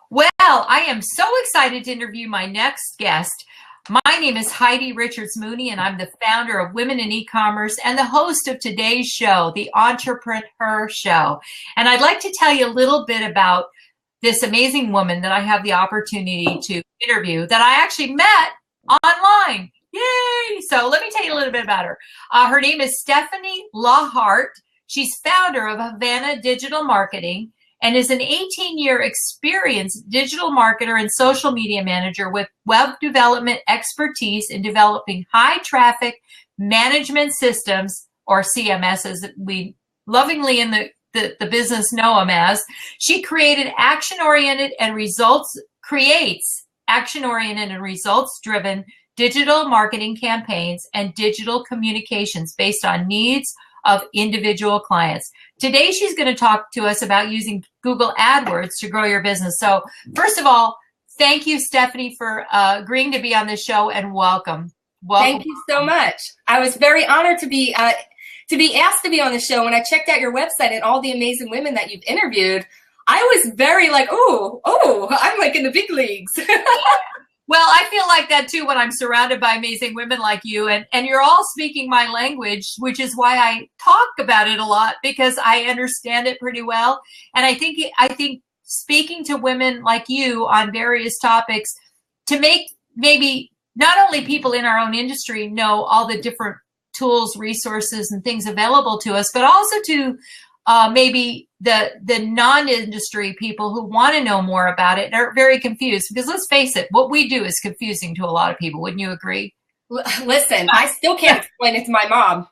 Well, I am so excited to interview my next guest. My name is Heidi Richards Mooney, and I'm the founder of Women in E-Commerce and the host of today's show, The Entrepreneur Show. And I'd like to tell you a little bit about this amazing woman that I have the opportunity to interview that I actually met online. Yay! So let me tell you a little bit about her. Her name is Stephanie Littleheart. She's founder of Havana Digital Marketing and is an 18-year experienced digital marketer and social media manager with web development expertise in developing high traffic management systems, or CMS as we lovingly in the business know them as. She creates action-oriented and results-driven digital marketing campaigns and digital communications based on needs of individual clients. Today, she's going to talk to us about using Google Adwords to grow your business. So first of all, thank you, Stephanie, for agreeing to be on this show, and welcome. Thank you so much. I was very honored to be asked to be on the show. When I checked out your website and all the amazing women that you've interviewed, I was very like, oh, I'm like in the big leagues. Well, I feel like that too when I'm surrounded by amazing women like you, and you're all speaking my language, which is why I talk about it a lot, because I understand it pretty well. And I think speaking to women like you on various topics to make maybe not only people in our own industry know all the different tools, resources, and things available to us, but also to maybe the non-industry people who want to know more about it and are very confused. Because let's face it, what we do is confusing to a lot of people. Wouldn't you agree? Listen, I still can't explain it to my mom.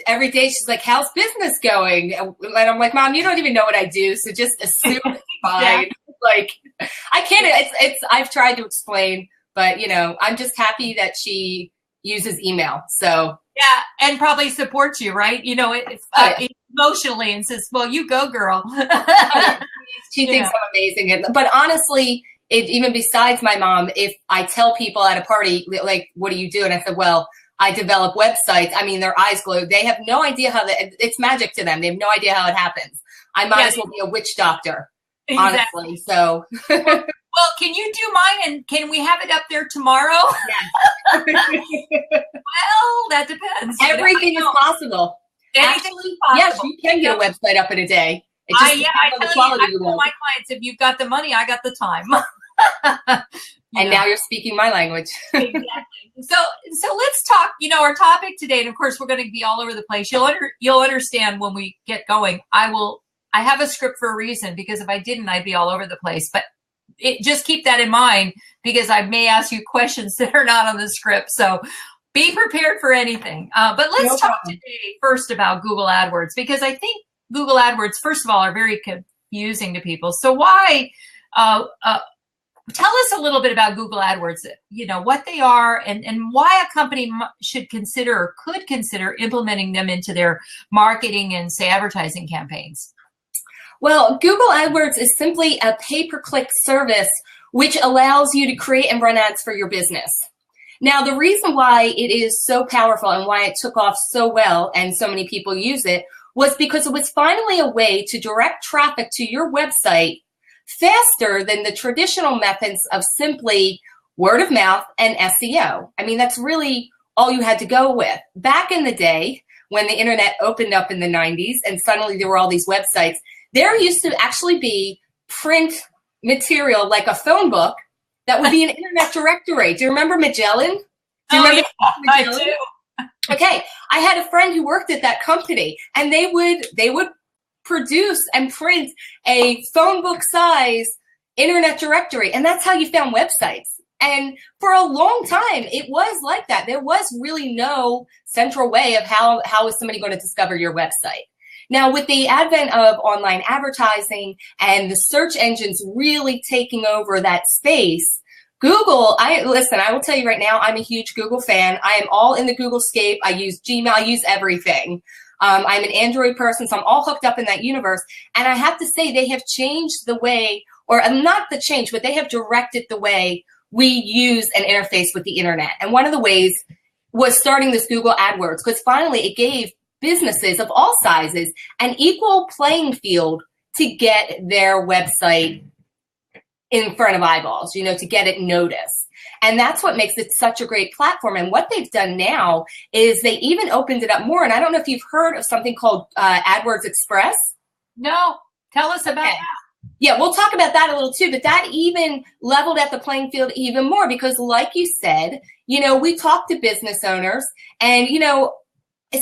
Every day she's like, "How's business going?" And I'm like, "Mom, you don't even know what I do, so just assume it's fine." Yeah. Like, I can't. I've tried to explain, but I'm just happy that she uses email. So. Yeah, and probably supports you, right? Emotionally, and says, "Well, you go, girl." She thinks I'm amazing. But honestly, even besides my mom, if I tell people at a party, like, "What do you do?" And I said, "Well, I develop websites." I mean, their eyes glow. They have no idea how it's magic to them. They have no idea how it happens. I might as well be a witch doctor, honestly. So. Well, can you do mine, and can we have it up there tomorrow? Yes. Well, that depends. Everything is possible. Anything Actually, is possible. yes, you can get a website up in a day. It just I tell my clients, if you've got the money, I got the time. Now you're speaking my language. Exactly. So let's talk. Our topic today, and of course, we're going to be all over the place. You'll understand when we get going. I have a script for a reason, because if I didn't, I'd be all over the place. But just keep that in mind, because I may ask you questions that are not on the script. So be prepared for anything. But let's talk today first about Google AdWords, because I think Google AdWords, first of all, are very confusing to people. So why, tell us a little bit about Google AdWords, what they are, and why a company should consider or could consider implementing them into their marketing and, say, advertising campaigns. Well, Google AdWords is simply a pay-per-click service which allows you to create and run ads for your business. Now, the reason why it is so powerful and why it took off so well and so many people use it was because it was finally a way to direct traffic to your website faster than the traditional methods of simply word of mouth and SEO. I mean, that's really all you had to go with. Back in the day, when the internet opened up in the 90s and suddenly there were all these websites, there used to actually be print material like a phone book that would be an internet directory. Do you remember Magellan? Magellan? I do. Okay, I had a friend who worked at that company, and they would produce and print a phone book size internet directory, and that's how you found websites. And for a long time, it was like that. There was really no central way of how is somebody going to discover your website. Now, with the advent of online advertising and the search engines really taking over that space, Google, I will tell you right now, I'm a huge Google fan. I am all in the Googlescape. I use Gmail. I use everything. I'm an Android person, so I'm all hooked up in that universe. And I have to say they have changed the way, or not the change, but they have directed the way we use an interface with the internet. And one of the ways was starting this Google AdWords, because finally it gave businesses of all sizes an equal playing field to get their website in front of eyeballs, to get it noticed. And that's what makes it such a great platform. And what they've done now is they even opened it up more. And I don't know if you've heard of something called Adwords Express. No, tell us about that. Yeah, we'll talk about that a little too, but that even leveled at the playing field even more because like you said, we talk to business owners and,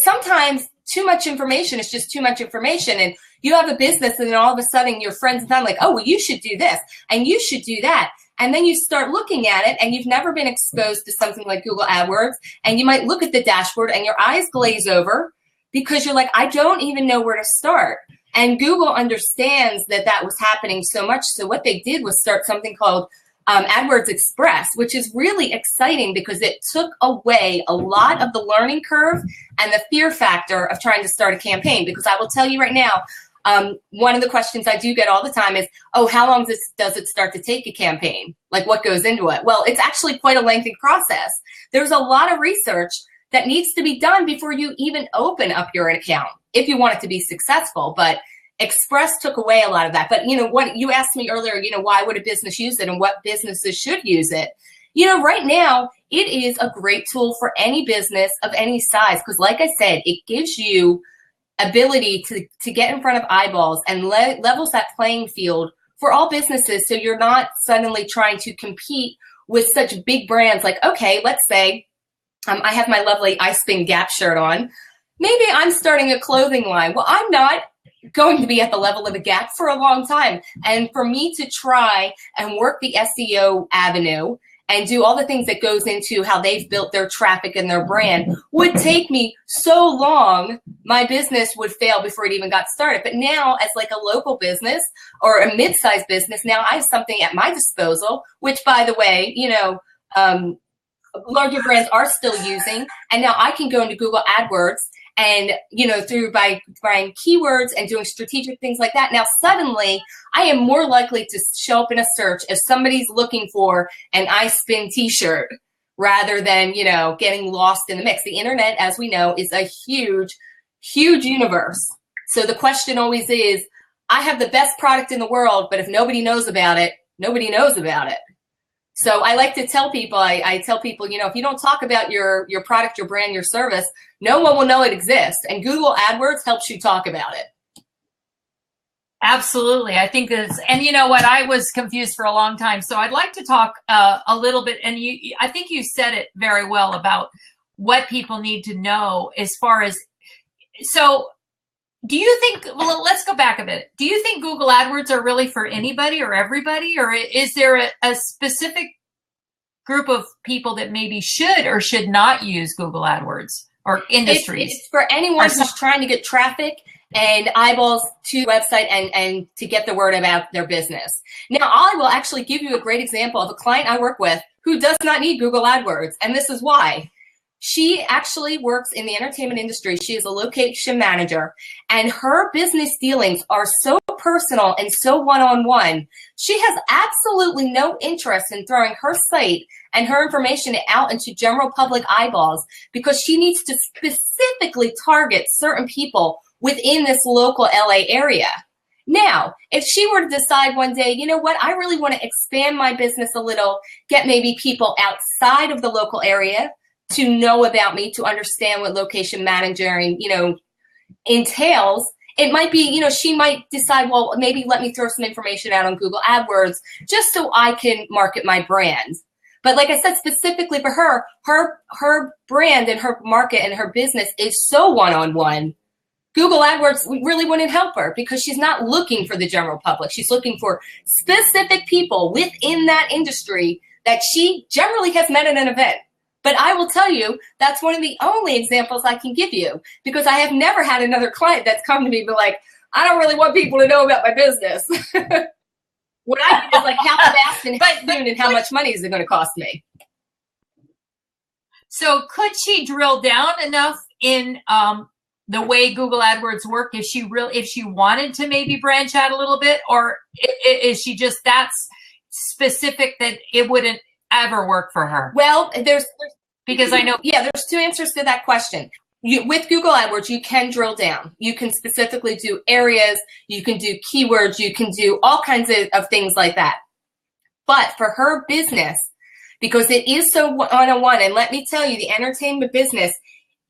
sometimes too much information is just too much information. And you have a business and then all of a sudden your friends and family like, oh, well, you should do this and you should do that. And then you start looking at it and you've never been exposed to something like Google AdWords and you might look at the dashboard and your eyes glaze over because you're like, I don't even know where to start. And Google understands that that was happening so much. So what they did was start something called Adwords Express, which is really exciting because it took away a lot of the learning curve and the fear factor of trying to start a campaign. Because I will tell you right now, one of the questions I do get all the time is, oh, how long does it start to take a campaign? Like what goes into it? Well, it's actually quite a lengthy process. There's a lot of research that needs to be done before you even open up your account if you want it to be successful. But Express took away a lot of that. But what you asked me earlier, why would a business use it and what businesses should use it? Right now it is a great tool for any business of any size. Because like I said, it gives you ability to get in front of eyeballs and levels that playing field for all businesses. So you're not suddenly trying to compete with such big brands like, okay, let's say I have my lovely I Spin Gap shirt on. Maybe I'm starting a clothing line. Well, I'm not going to be at the level of a Gap for a long time. And for me to try and work the SEO avenue and do all the things that goes into how they've built their traffic and their brand would take me so long, my business would fail before it even got started. But now as like a local business or a mid-sized business, now I have something at my disposal, which by the way, larger brands are still using. And now I can go into Google AdWords and, through by buying keywords and doing strategic things like that. Now, suddenly I am more likely to show up in a search if somebody's looking for an I Spin t-shirt rather than, getting lost in the mix. The internet, as we know, is a huge, huge universe. So the question always is, I have the best product in the world, but if nobody knows about it, nobody knows about it. So I like to tell people, I tell people, if you don't talk about your product, your brand, your service, no one will know it exists. And Google AdWords helps you talk about it. Absolutely. I think and you know what, I was confused for a long time. So I'd like to talk a little bit, and I think you said it very well about what people need to know as far as, so do you think, well, let's go back a bit. Do you think Google AdWords are really for anybody or everybody, or is there a specific group of people that maybe should or should not use Google AdWords or industries? It's for anyone who's trying to get traffic and eyeballs to the website and to get the word about their business. Now, I will actually give you a great example of a client I work with who does not need Google AdWords, and this is why. She actually works in the entertainment industry. She is a location manager, and her business dealings are so personal and so one-on-one. She has absolutely no interest in throwing her site and her information out into general public eyeballs because she needs to specifically target certain people within this local LA area. Now, if she were to decide one day, you know what, I really want to expand my business a little, get maybe people outside of the local area to know about me, to understand what location managing, entails, it might be, she might decide, well, maybe let me throw some information out on Google AdWords just so I can market my brand. But like I said, specifically for her brand and her market and her business is so one-on-one. Google AdWords really wouldn't help her because she's not looking for the general public. She's looking for specific people within that industry that she generally has met at an event. But I will tell you, that's one of the only examples I can give you because I have never had another client that's come to me and be like, I don't really want people to know about my business. What I do is like how fast and how soon and how much money is it going to cost me? So could she drill down enough in the way Google AdWords work if she wanted to maybe branch out a little bit, or is she just that specific that it wouldn't ever work for her? Well, because I know. Yeah, there's two answers to that question. With Google AdWords, you can drill down. You can specifically do areas, you can do keywords, you can do all kinds of things like that. But for her business, because it is so one-on-one, and let me tell you, the entertainment business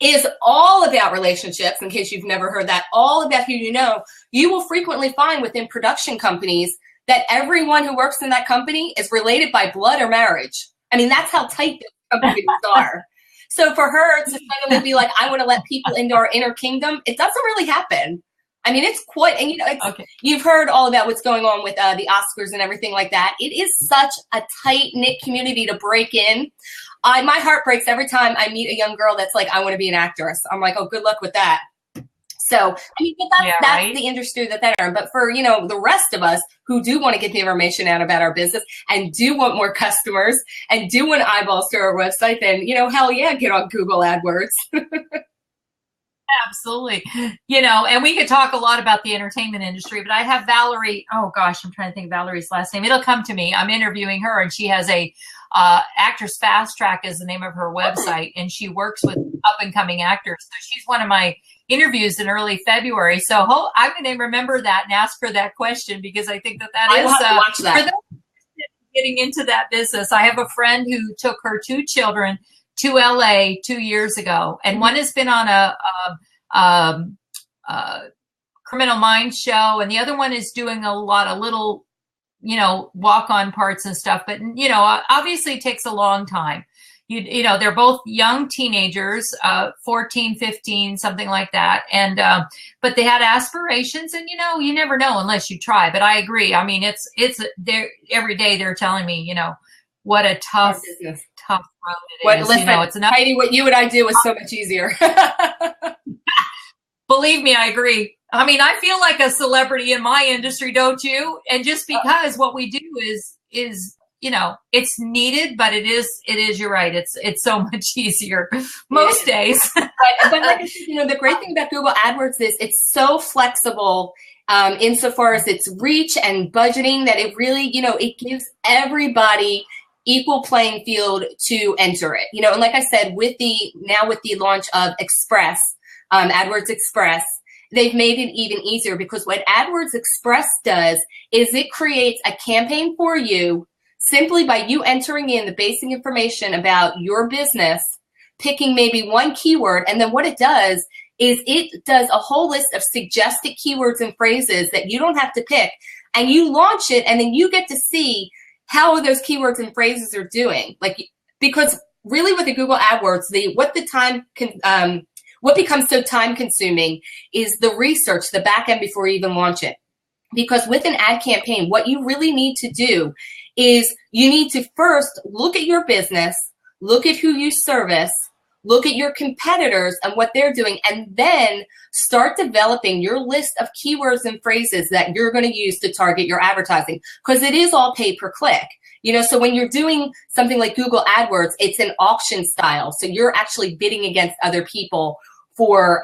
is all about relationships, in case you've never heard that, all about who you know. You will frequently find within production companies that everyone who works in that company is related by blood or marriage. I mean, that's how tight the companies are. So for her to suddenly be like, I want to let people into our inner kingdom, it doesn't really happen. I mean, it's quite, and you know, you've heard all about what's going on with the Oscars and everything like that. It is such a tight-knit community to break in. My heart breaks every time I meet a young girl that's like, I want to be an actress. I'm like, oh, good luck with that. So, I mean, but that's the industry that they're in. But for, you know, the rest of us who do want to get the information out about our business and do want more customers and do want eyeballs to our website, then, you know, hell yeah, get on Google Adwords. Absolutely. You know, and we could talk a lot about the entertainment industry, but I have Valerie. Oh gosh, I'm trying to think of Valerie's last name. It'll come to me. I'm interviewing her, and she has a Actors Fast Track is the name of her website, and she works with up and coming actors. So she's one of my interviews in early February. So I'm going to remember that and ask her that question, because I think that I will have to watch that. For those getting into that business. I have a friend who took her 2 children to LA 2 years ago, and one has been on a Criminal Minds show, and the other one is doing a lot of little, you know, walk-on parts and stuff. But, you know, obviously it takes a long time. You know, they're both young teenagers, 14, 15, something like that. And, but they had aspirations, and, you know, you never know unless you try. But I agree. I mean, every day they're telling me, you know, what a tough road it is. Listen, you know, it's enough. Heidi, what you and I do is so much easier. Believe me, I agree. I mean, I feel like a celebrity in my industry, don't you? And just because what we do is, you know, it's needed, but it is, you're right. It's so much easier most days. But like I said, you know, the great thing about Google AdWords is it's so flexible insofar as its reach and budgeting, that it really, you know, it gives everybody equal playing field to enter it. You know, and like I said, with the launch of Express, Adwords Express, they've made it even easier, because what Adwords Express does is it creates a campaign for you simply by you entering in the basic information about your business, picking maybe one keyword, and then what it does is it does a whole list of suggested keywords and phrases that you don't have to pick, and you launch it, and then you get to see how those keywords and phrases are doing. Like, because really with the Google AdWords, what becomes so time consuming is the research, the back end before you even launch it. Because with an ad campaign, what you really need to do is you need to first look at your business, look at who you service, look at your competitors and what they're doing, and then start developing your list of keywords and phrases that you're going to use to target your advertising, because it is all pay per click. You know, so when you're doing something like Google AdWords, it's an auction style. So you're actually bidding against other people for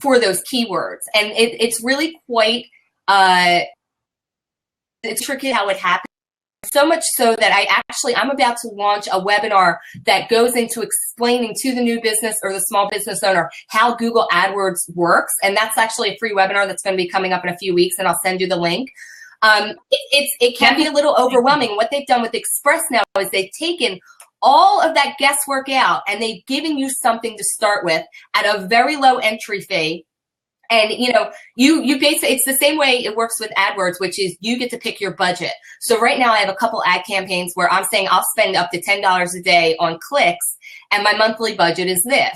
those keywords. And it's really quite, it's tricky how it happens. So much so that I'm about to launch a webinar that goes into explaining to the new business or the small business owner how Google AdWords works. And that's actually a free webinar that's going to be coming up in a few weeks, and I'll send you the link. It can be a little overwhelming. What they've done with Express now is they've taken all of that guesswork out, and they've given you something to start with at a very low entry fee. And, you know, you basically, it's the same way it works with AdWords, which is you get to pick your budget. So right now I have a couple ad campaigns where I'm saying I'll spend up to $10 a day on clicks, and my monthly budget is this.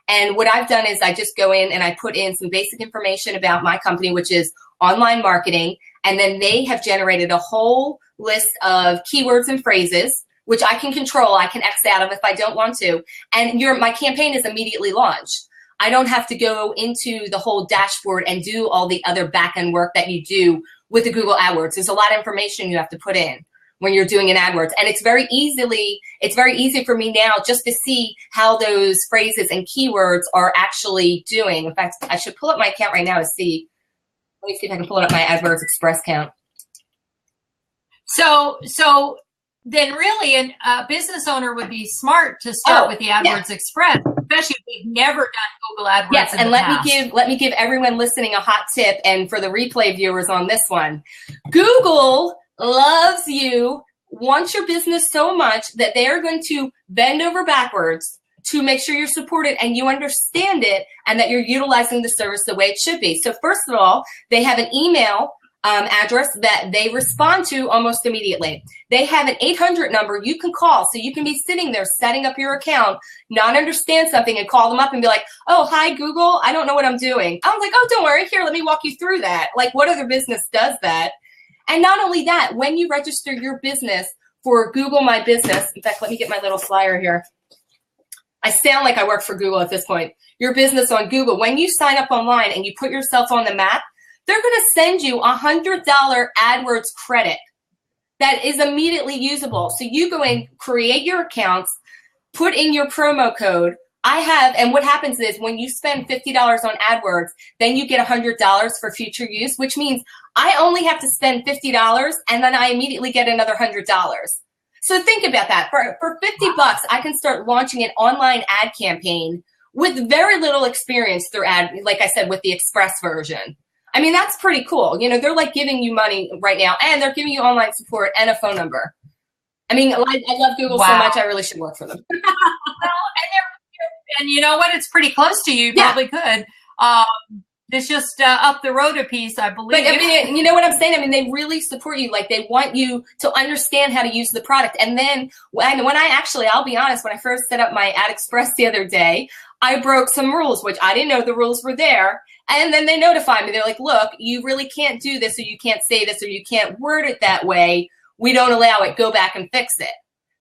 And what I've done is I just go in and I put in some basic information about my company, which is online marketing. And then they have generated a whole list of keywords and phrases, which I can control. I can X out of if I don't want to. And my campaign is immediately launched. I don't have to go into the whole dashboard and do all the other back-end work that you do with the Google AdWords. There's a lot of information you have to put in when you're doing an AdWords. And it's very easy for me now just to see how those phrases and keywords are actually doing. In fact, I should pull up my account right now to see. Let me see if I can pull up my Adwords Express account. So then really a business owner would be smart to start with the Adwords Express, especially if they've never done Google AdWords. Yes, and let me give everyone listening a hot tip, and for the replay viewers on this one, Google loves you want your business so much that they are going to bend over backwards to make sure you're supported and you understand it and that you're utilizing the service the way it should be. So first of all, they have an email address that they respond to almost immediately. They have an 800 number you can call, so you can be sitting there setting up your account, not understand something, and call them up and be like, oh, hi, Google, I don't know what I'm doing. I'm like, oh, don't worry, here, let me walk you through that. Like, what other business does that? And not only that, when you register your business for Google My Business, in fact, let me get my little flyer here. I sound like I work for Google at this point. Your business on Google, when you sign up online and you put yourself on the map, they're going to send you $100 AdWords credit that is immediately usable. So you go in, create your accounts, put in your promo code. And what happens is when you spend $50 on AdWords, then you get $100 for future use, which means I only have to spend $50 and then I immediately get another $100. So think about that. For $50, I can start launching an online ad campaign with very little experience through like I said, with the Express version. I mean, that's pretty cool. You know, they're like giving you money right now, and they're giving you online support and a phone number. I mean, I love Google so much, I really should work for them. Well, and you know what? It's pretty close to you. You probably could. It's just up the road a piece, I believe. But I mean, you know what I'm saying? I mean, they really support you. Like, they want you to understand how to use the product. And then when I'll be honest, when I first set up my Ad Express the other day, I broke some rules, which I didn't know the rules were there. And then they notify me. They're like, look, you really can't do this, or you can't say this, or you can't word it that way. We don't allow it. Go back and fix it.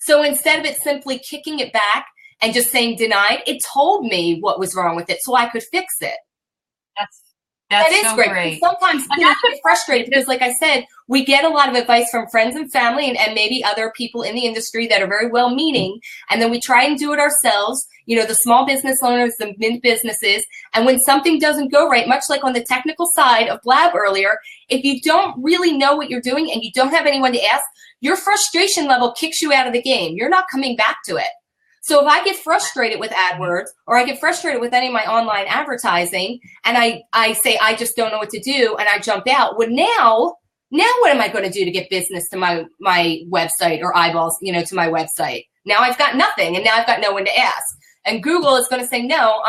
So instead of it simply kicking it back and just saying denied, it told me what was wrong with it so I could fix it. That is so great. Sometimes I get frustrated because, like I said, we get a lot of advice from friends and family and maybe other people in the industry that are very well-meaning, and then we try and do it ourselves, you know, the small business owners, the mid businesses, and when something doesn't go right, much like on the technical side of Blab earlier, if you don't really know what you're doing and you don't have anyone to ask, your frustration level kicks you out of the game. You're not coming back to it. So if I get frustrated with AdWords, or I get frustrated with any of my online advertising, and I say, I just don't know what to do, and I jump out, well, now what am I going to do to get business to my website, or eyeballs, you know, to my website? Now I've got nothing, and now I've got no one to ask. And Google is going to say, no,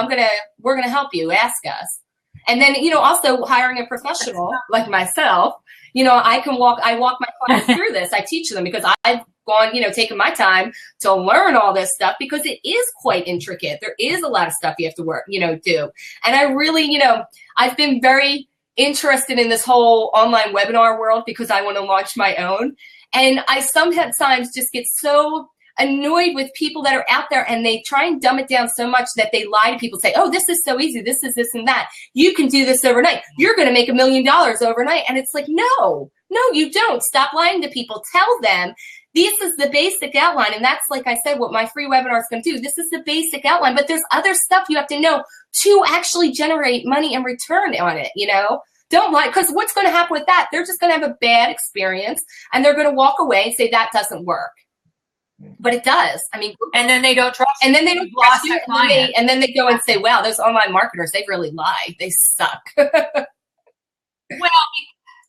we're going to help you, ask us. And then, you know, also hiring a professional like myself, you know, I walk my clients through this. I teach them because I've gone, you know, taking my time to learn all this stuff because it is quite intricate. There is a lot of stuff you have to do. And I really, you know, I've been very interested in this whole online webinar world because I want to launch my own. And I sometimes just get so annoyed with people that are out there and they try and dumb it down so much that they lie to people, say, oh, this is so easy. This is this and that. You can do this overnight. You're going to make $1 million overnight. And it's like, no, you don't. Stop lying to people. Tell them this is the basic outline. And that's, like I said, what my free webinar is going to do. This is the basic outline, but there's other stuff you have to know to actually generate money and return on it, you know? Don't lie, because what's going to happen with that? They're just going to have a bad experience and they're going to walk away and say that doesn't work. But it does. I mean, and then they don't trust. And then they don't trust you, and then they go and say, "Wow, those online marketers, they really lie. They suck." Well,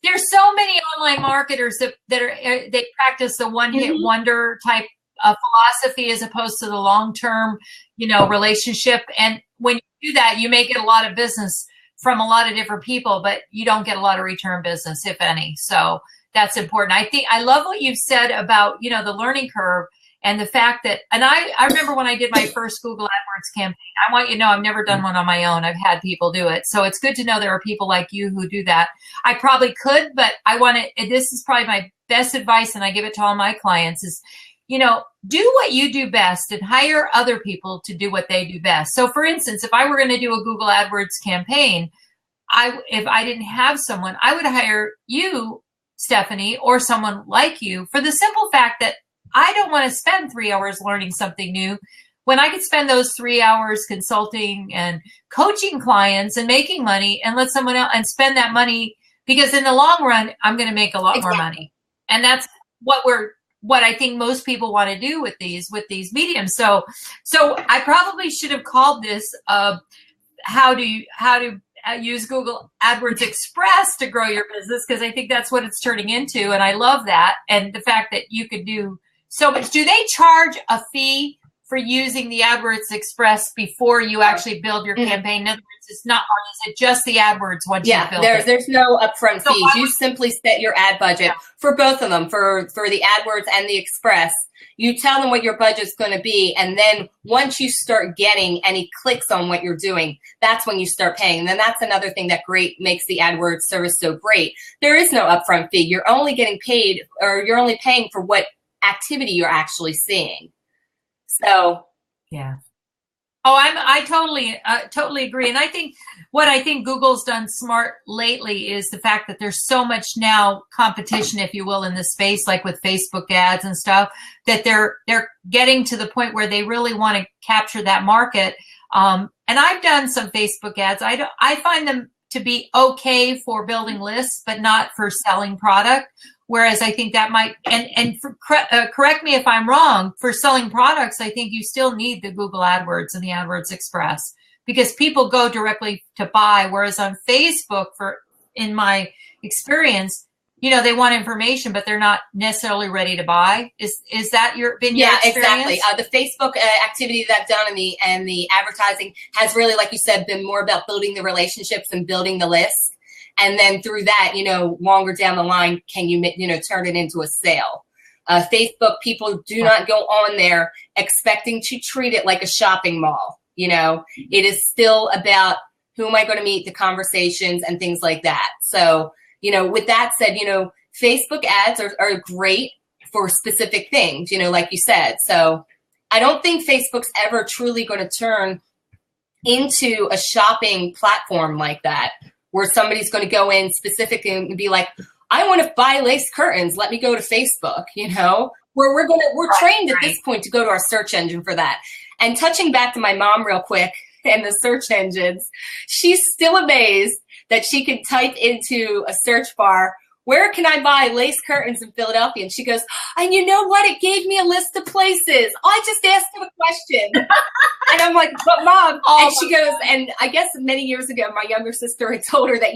there's so many online marketers that they practice the one-hit wonder type of philosophy as opposed to the long-term, you know, relationship. And when you do that, you may get a lot of business from a lot of different people, but you don't get a lot of return business, if any. So that's important. I love what you've said about, you know, the learning curve. And the fact that, and I remember when I did my first Google AdWords campaign, I want you to know I've never done one on my own. I've had people do it. So it's good to know there are people like you who do that. I probably could, but this is probably my best advice, and I give it to all my clients is, you know, do what you do best and hire other people to do what they do best. So for instance, if I were going to do a Google AdWords campaign, if I didn't have someone, I would hire you, Stephanie, or someone like you, for the simple fact that I don't want to spend 3 hours learning something new when I could spend those 3 hours consulting and coaching clients and making money, and let someone else and spend that money, because in the long run, I'm going to make a lot more money. And that's what I think most people want to do with these mediums. So I probably should have called this how to use Google Adwords Express to grow your business, because I think that's what it's turning into. And I love that. And the fact that you could do so much. Do they charge a fee for using the AdWords Express before you actually build your campaign? In other words, it's not, or is it just the AdWords once you build it? There's no upfront fees. You simply set your ad budget for both of them, for the AdWords and the Express. You tell them what your budget's going to be, and then once you start getting any clicks on what you're doing, that's when you start paying. And then that's another thing that makes the AdWords service so great. There is no upfront fee. You're only getting paid, or you're only paying for what activity you're actually seeing. So, yeah. Oh, I totally agree. And I think what Google's done smart lately is the fact that there's so much now competition, if you will, in the space, like with Facebook ads and stuff, that they're getting to the point where they really want to capture that market. And I've done some Facebook ads. I find them to be okay for building lists, but not for selling product. Whereas I think that might, correct me if I'm wrong, for selling products, I think you still need the Google AdWords and the AdWords Express, because people go directly to buy. Whereas on Facebook, in my experience, they want information, but they're not necessarily ready to buy. Is that been your experience? Exactly. The Facebook activity that I've done and the advertising has really, like you said, been more about building the relationships and building the list. And then through that, longer down the line, can you, turn it into a sale? Facebook, people do not go on there expecting to treat it like a shopping mall. It is still about who am I going to meet, the conversations and things like that. So, with that said, Facebook ads are great for specific things, like you said. So I don't think Facebook's ever truly going to turn into a shopping platform like that, where somebody's going to go in specifically and be like, I want to buy lace curtains. Let me go to Facebook, where we're trained at this point to go to our search engine for that. And touching back to my mom real quick and the search engines, she's still amazed that she can type into a search bar, where can I buy lace curtains in Philadelphia? And she goes, and you know what? It gave me a list of places. I just asked him a question. And I'm like, but Mom. And she goes, and I guess many years ago, my younger sister had told her that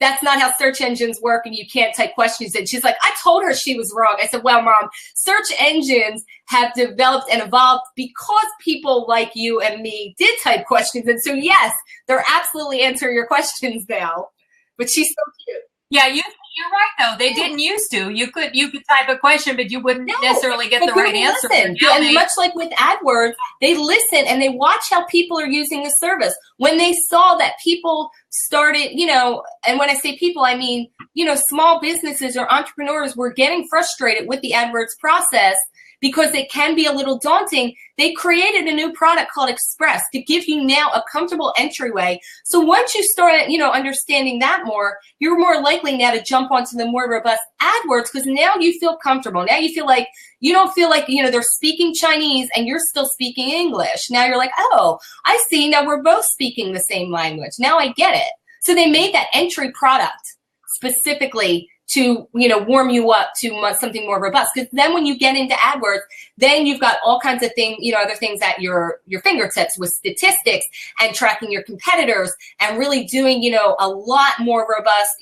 that's not how search engines work, and you can't type questions in. She's like, I told her she was wrong. I said, well, Mom, search engines have developed and evolved because people like you and me did type questions. And so, yes, they're absolutely answering your questions now. But she's so cute. Yeah, you're right though. They didn't used to. You could type a question, but you wouldn't necessarily get the right answer. And much like with AdWords, they listen and they watch how people are using the service. When they saw that people started, and when I say people, I mean, small businesses or entrepreneurs were getting frustrated with the AdWords process because it can be a little daunting, they created a new product called Express to give you now a comfortable entryway. So once you start, understanding that more, you're more likely now to jump onto the more robust AdWords, because now you feel comfortable. Now you feel like, you don't feel like, they're speaking Chinese and you're still speaking English. Now you're like, oh, I see. Now we're both speaking the same language. Now I get it. So they made that entry product specifically to, warm you up to something more robust. Because then when you get into AdWords, then you've got all kinds of things, other things at your fingertips with statistics and tracking your competitors and really doing, a lot more robust,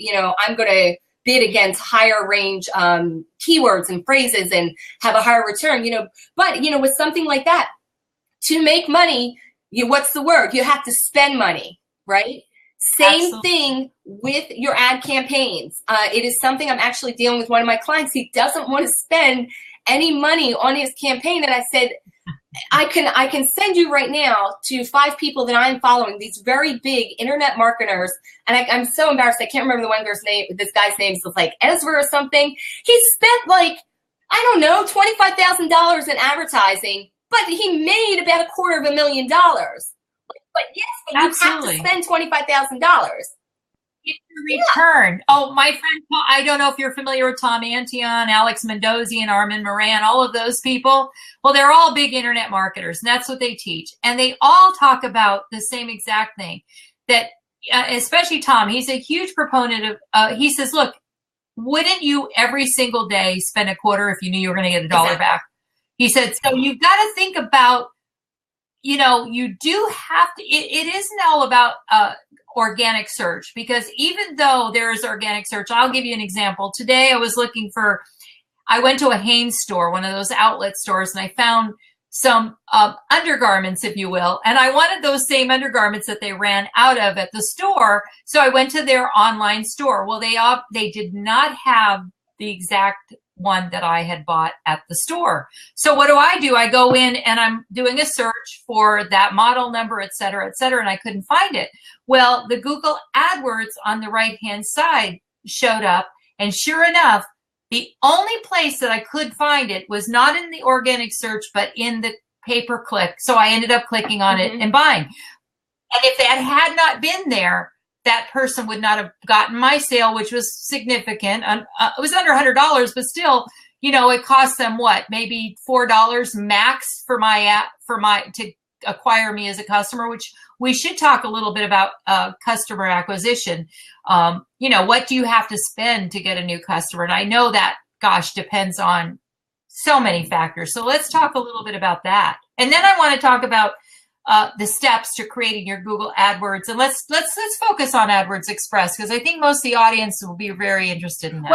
I'm going to bid against higher range keywords and phrases and have a higher return, But, with something like that, to make money, what's the word? You have to spend money, right? Same thing with your ad campaigns. It is something I'm actually dealing with one of my clients. He doesn't want to spend any money on his campaign. And I said, I can send you right now to 5 people that I'm following, these very big internet marketers. And I'm so embarrassed. I can't remember the one guy's name. This guy's name is like Ezra or something. He spent like, I don't know, $25,000 in advertising, but he made about $250,000. But yes, but you have to spend $25,000. It's a return. Oh, my friend, I don't know if you're familiar with Tom Antion, Alex Mendoza, and Armin Moran, all of those people. Well, they're all big internet marketers, and that's what they teach. And they all talk about the same exact thing, that especially Tom, he's a huge proponent of, he says, look, wouldn't you every single day spend a quarter if you knew you were going to get $1 back? He said, so you've got to think about, you do have to, it isn't all about organic search, because even though there is organic search, I'll give you an example. Today I went to a Hanes store, one of those outlet stores, and I found some undergarments, if you will, and I wanted those same undergarments that they ran out of at the store. So I went to their online store. Well, they did not have the exact one that I had bought at the store. So what do? I go in and I'm doing a search for that model number, et cetera, and I couldn't find it. Well, the Google Adwords on the right-hand side showed up, and sure enough, the only place that I could find it was not in the organic search, but in the pay-per-click. So I ended up clicking on it and buying. And if that had not been there, that person would not have gotten my sale, which was significant. It was under $100, but still, you know, it cost them what, maybe $4 max for to acquire me as a customer, which we should talk a little bit about customer acquisition. You know, what do you have to spend to get a new customer? And I know that, gosh, depends on so many factors. So let's talk a little bit about that. And then I want to talk about the steps to creating your Google AdWords. And let's focus on Adwords Express, because I think most of the audience will be very interested in that.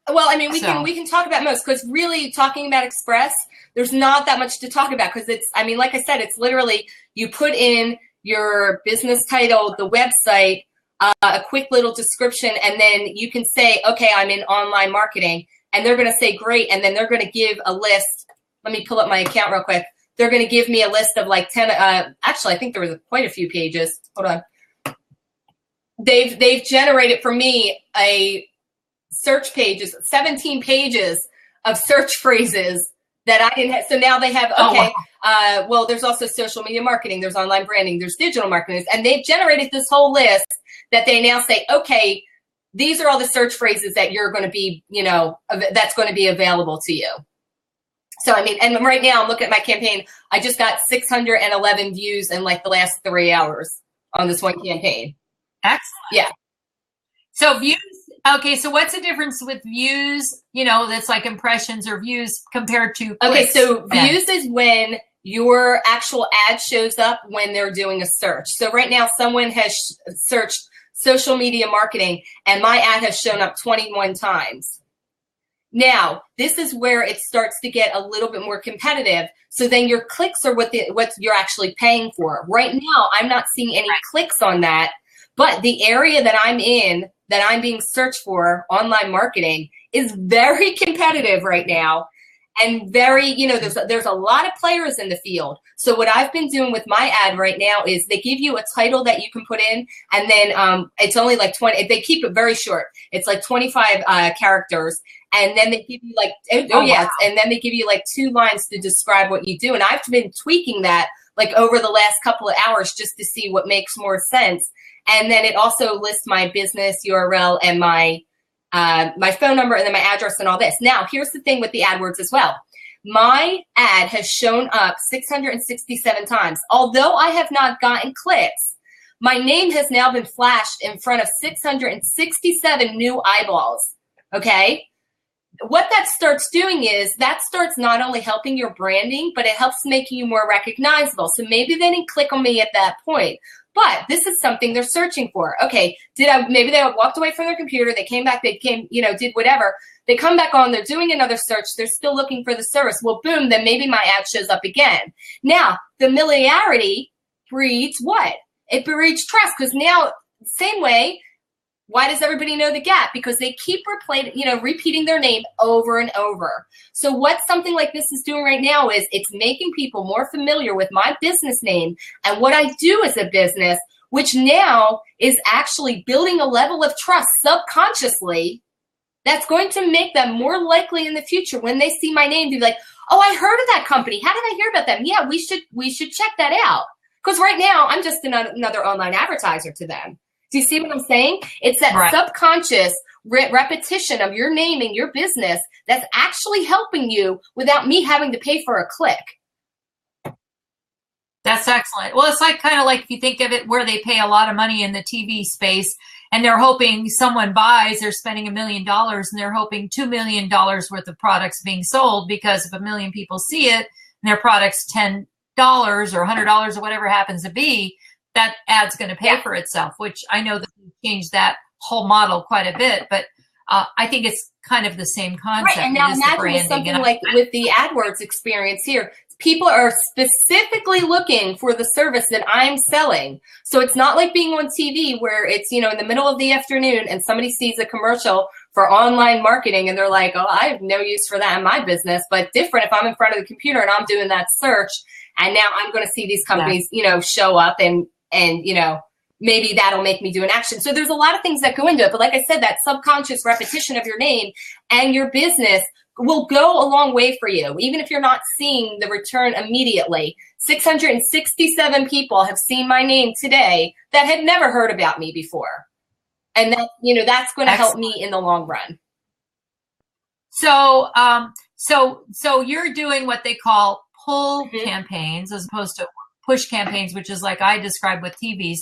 Well, I mean, we can talk about most, because really talking about Express, there's not that much to talk about, because it's, I mean, like I said, it's literally you put in your business title, the website, a quick little description, and then you can say, okay, I'm in online marketing, and they're going to say great, and then they're going to give a list. Let me pull up my account real quick. They're going to give me a list of like 10, actually, I think there was quite a few pages. Hold on. They've generated for me a search pages, 17 pages of search phrases that I didn't have. So now they have, okay, well, there's also social media marketing, there's online branding, there's digital marketing, and they've generated this whole list that they now say, okay, these are all the search phrases that you're going to be, you know, that's going to be available to you. So, I mean, and right now I'm looking at my campaign. I just got 611 views in like the last 3 hours on this one campaign. Excellent. Yeah. So views. Okay. So what's the difference with views? You know, that's like impressions or views compared to clicks? Okay. So views is when your actual ad shows up when they're doing a search. So right now someone has searched social media marketing and my ad has shown up 21 times. Now, this is where it starts to get a little bit more competitive. So then your clicks are what you're actually paying for. Right now, I'm not seeing any clicks on that, but the area that I'm in, that I'm being searched for, online marketing, is very competitive right now. And very, you know, there's a lot of players in the field. So what I've been doing with my ad right now is they give you a title that you can put in, and then it's only like 20, they keep it very short. It's like 25 characters. And then they give you like, wow. And then they give you like 2 lines to describe what you do. And I've been tweaking that like over the last couple of hours just to see what makes more sense. And then it also lists my business URL and my phone number and then my address and all this. Now, here's the thing with the AdWords as well. My ad has shown up 667 times. Although I have not gotten clicks, my name has now been flashed in front of 667 new eyeballs. Okay? What that starts doing is that starts not only helping your branding, but it helps making you more recognizable. So maybe they didn't click on me at that point, but this is something they're searching for. Okay, maybe they walked away from their computer, they came back, did whatever. They come back on, they're doing another search, they're still looking for the service. Well, boom, then maybe my ad shows up again. Now, familiarity breeds what? It breeds trust, because now, same way, why does everybody know the gap? Because they keep repeating their name over and over. So what something like this is doing right now is it's making people more familiar with my business name and what I do as a business, which now is actually building a level of trust subconsciously that's going to make them more likely in the future when they see my name to be like, oh, I heard of that company. How did I hear about them? Yeah, we should check that out. Because right now I'm just another online advertiser to them. Do you see what I'm saying? It's that subconscious repetition of your name and your business that's actually helping you without me having to pay for a click. That's excellent. Well, it's kind of like if you think of it where they pay a lot of money in the TV space and they're hoping someone buys, they're spending $1 million and they're hoping $2 million worth of products being sold, because if 1 million people see it and their product's $10 or $100 or whatever it happens to be, that ad's going to pay for itself, which I know that we changed that whole model quite a bit, but I think it's kind of the same concept. Right, and now imagine with something like with the AdWords experience here, people are specifically looking for the service that I'm selling. So it's not like being on TV where it's, in the middle of the afternoon and somebody sees a commercial for online marketing and they're like, oh, I have no use for that in my business. But different if I'm in front of the computer and I'm doing that search, and now I'm going to see these companies, show up and maybe that'll make me do an action. So there's a lot of things that go into it. But like I said, that subconscious repetition of your name and your business will go a long way for you, even if you're not seeing the return immediately. 667 people have seen my name today that had never heard about me before. And that, that's going to help me in the long run. So, so you're doing what they call pull campaigns as opposed to push campaigns, which is like I described with TVs.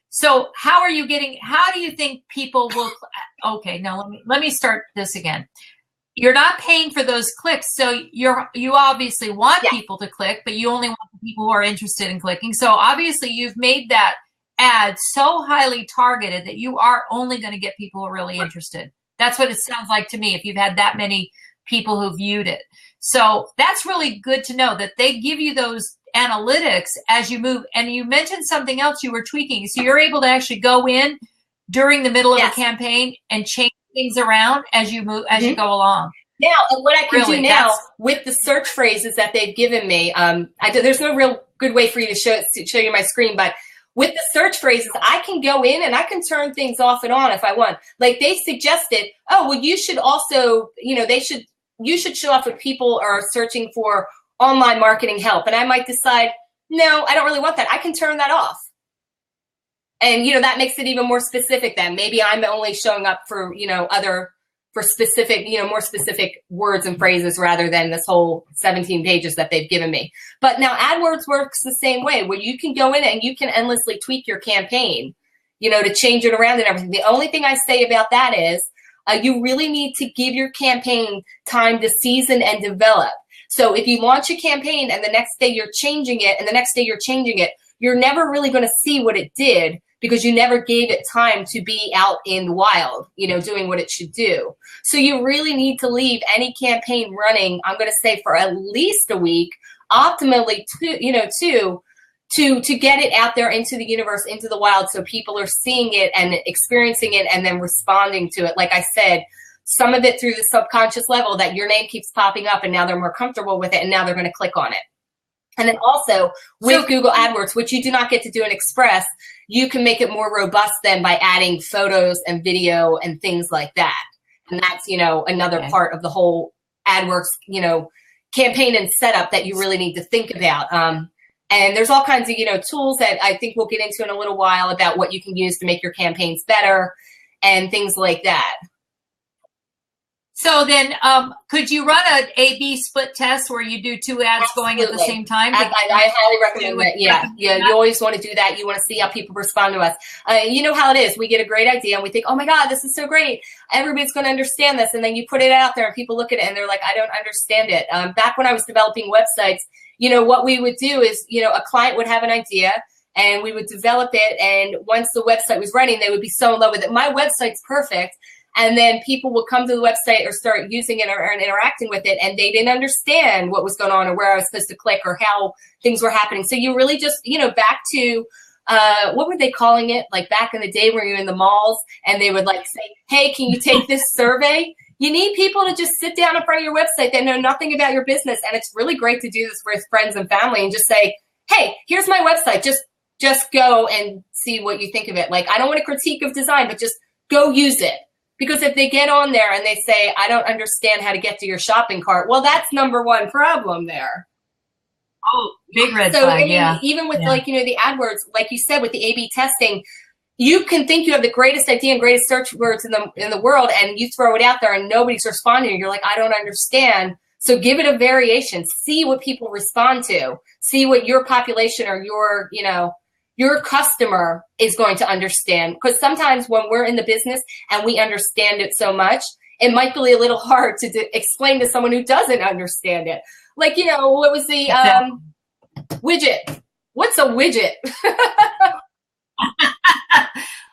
So how do you think people will, okay, now let me start this again. You're not paying for those clicks. So you obviously want people to click, but you only want the people who are interested in clicking. So obviously you've made that ad so highly targeted that you are only going to get people who are really interested. That's what it sounds like to me, if you've had that many people who viewed it. So that's really good to know that they give you those analytics as you move. And you mentioned something else you were tweaking. So you're able to actually go in during the middle of a campaign and change things around as you move, as you go along. Now, and what I can do now with the search phrases that they've given me, there's no real good way for you to show you my screen, but with the search phrases, I can go in and I can turn things off and on if I want. Like they suggested, oh, well, you should also, you should show up when people are searching for online marketing help. And I might decide, no, I don't really want that. I can turn that off. And, that makes it even more specific then. Maybe I'm only showing up for, for specific, more specific words and phrases rather than this whole 17 pages that they've given me. But now AdWords works the same way, where you can go in and you can endlessly tweak your campaign, to change it around and everything. The only thing I say about that is you really need to give your campaign time to season and develop. So if you launch a campaign and the next day you're changing it and the next day you're changing it, you're never really going to see what it did because you never gave it time to be out in the wild, doing what it should do. So you really need to leave any campaign running, I'm going to say for at least a week, optimally two, to get it out there into the universe, into the wild, so people are seeing it and experiencing it and then responding to it. Like I said, some of it through the subconscious level that your name keeps popping up and now they're more comfortable with it and now they're going to click on it. And then also with Google AdWords, which you do not get to do in Express, you can make it more robust then by adding photos and video and things like that. And that's, another part of the whole AdWords, campaign and setup that you really need to think about. And there's all kinds of, tools that I think we'll get into in a little while about what you can use to make your campaigns better and things like that. So then could you run an A/B split test where you do two ads going at the same time? I highly recommend that. Yeah, you always want to do that. You want to see how people respond to us. You know how it is. We get a great idea and we think, oh my God, this is so great. Everybody's going to understand this. And then you put it out there and people look at it and they're like, I don't understand it. Back when I was developing websites, what we would do is, a client would have an idea and we would develop it. And once the website was running, they would be so in love with it. My website's perfect. And then people would come to the website or start using it or interacting with it, and they didn't understand what was going on or where I was supposed to click or how things were happening. So you really just, back to, what were they calling it? Like back in the day where you're in the malls and they would like say, hey, can you take this survey? You need people to just sit down in front of your website that know nothing about your business. And it's really great to do this with friends and family and just say, hey, here's my website. Just go and see what you think of it. Like, I don't want a critique of design, but just go use it. Because if they get on there and they say, I don't understand how to get to your shopping cart, well, that's number one problem there. Oh, big red flag, yeah. Even with the AdWords, like you said, with the A/B testing, you can think you have the greatest idea and greatest search words in the world, and you throw it out there and nobody's responding. You're like, I don't understand. So give it a variation. See what people respond to. See what your population or your customer is going to understand. Because sometimes when we're in the business and we understand it so much, it might be a little hard to explain to someone who doesn't understand it. Like, what was the Widget? What's a widget?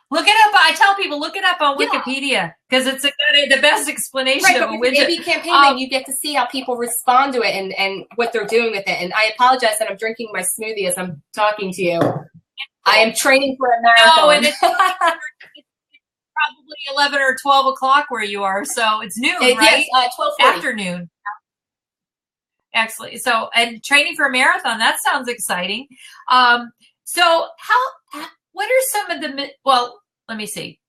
Look it up. I tell people, look it up on Wikipedia because it's the best explanation right, of a widget. A/B campaign, then you get to see how people respond to it and what they're doing with it. And I apologize that I'm drinking my smoothie as I'm talking to you. I am training for a marathon. No, and it's probably 11 or 12 o'clock where you are, so it's noon, right? Yes, 12:40. Afternoon. Excellent. So, and training for a marathon, that sounds exciting. So what are some of the, well, let me see.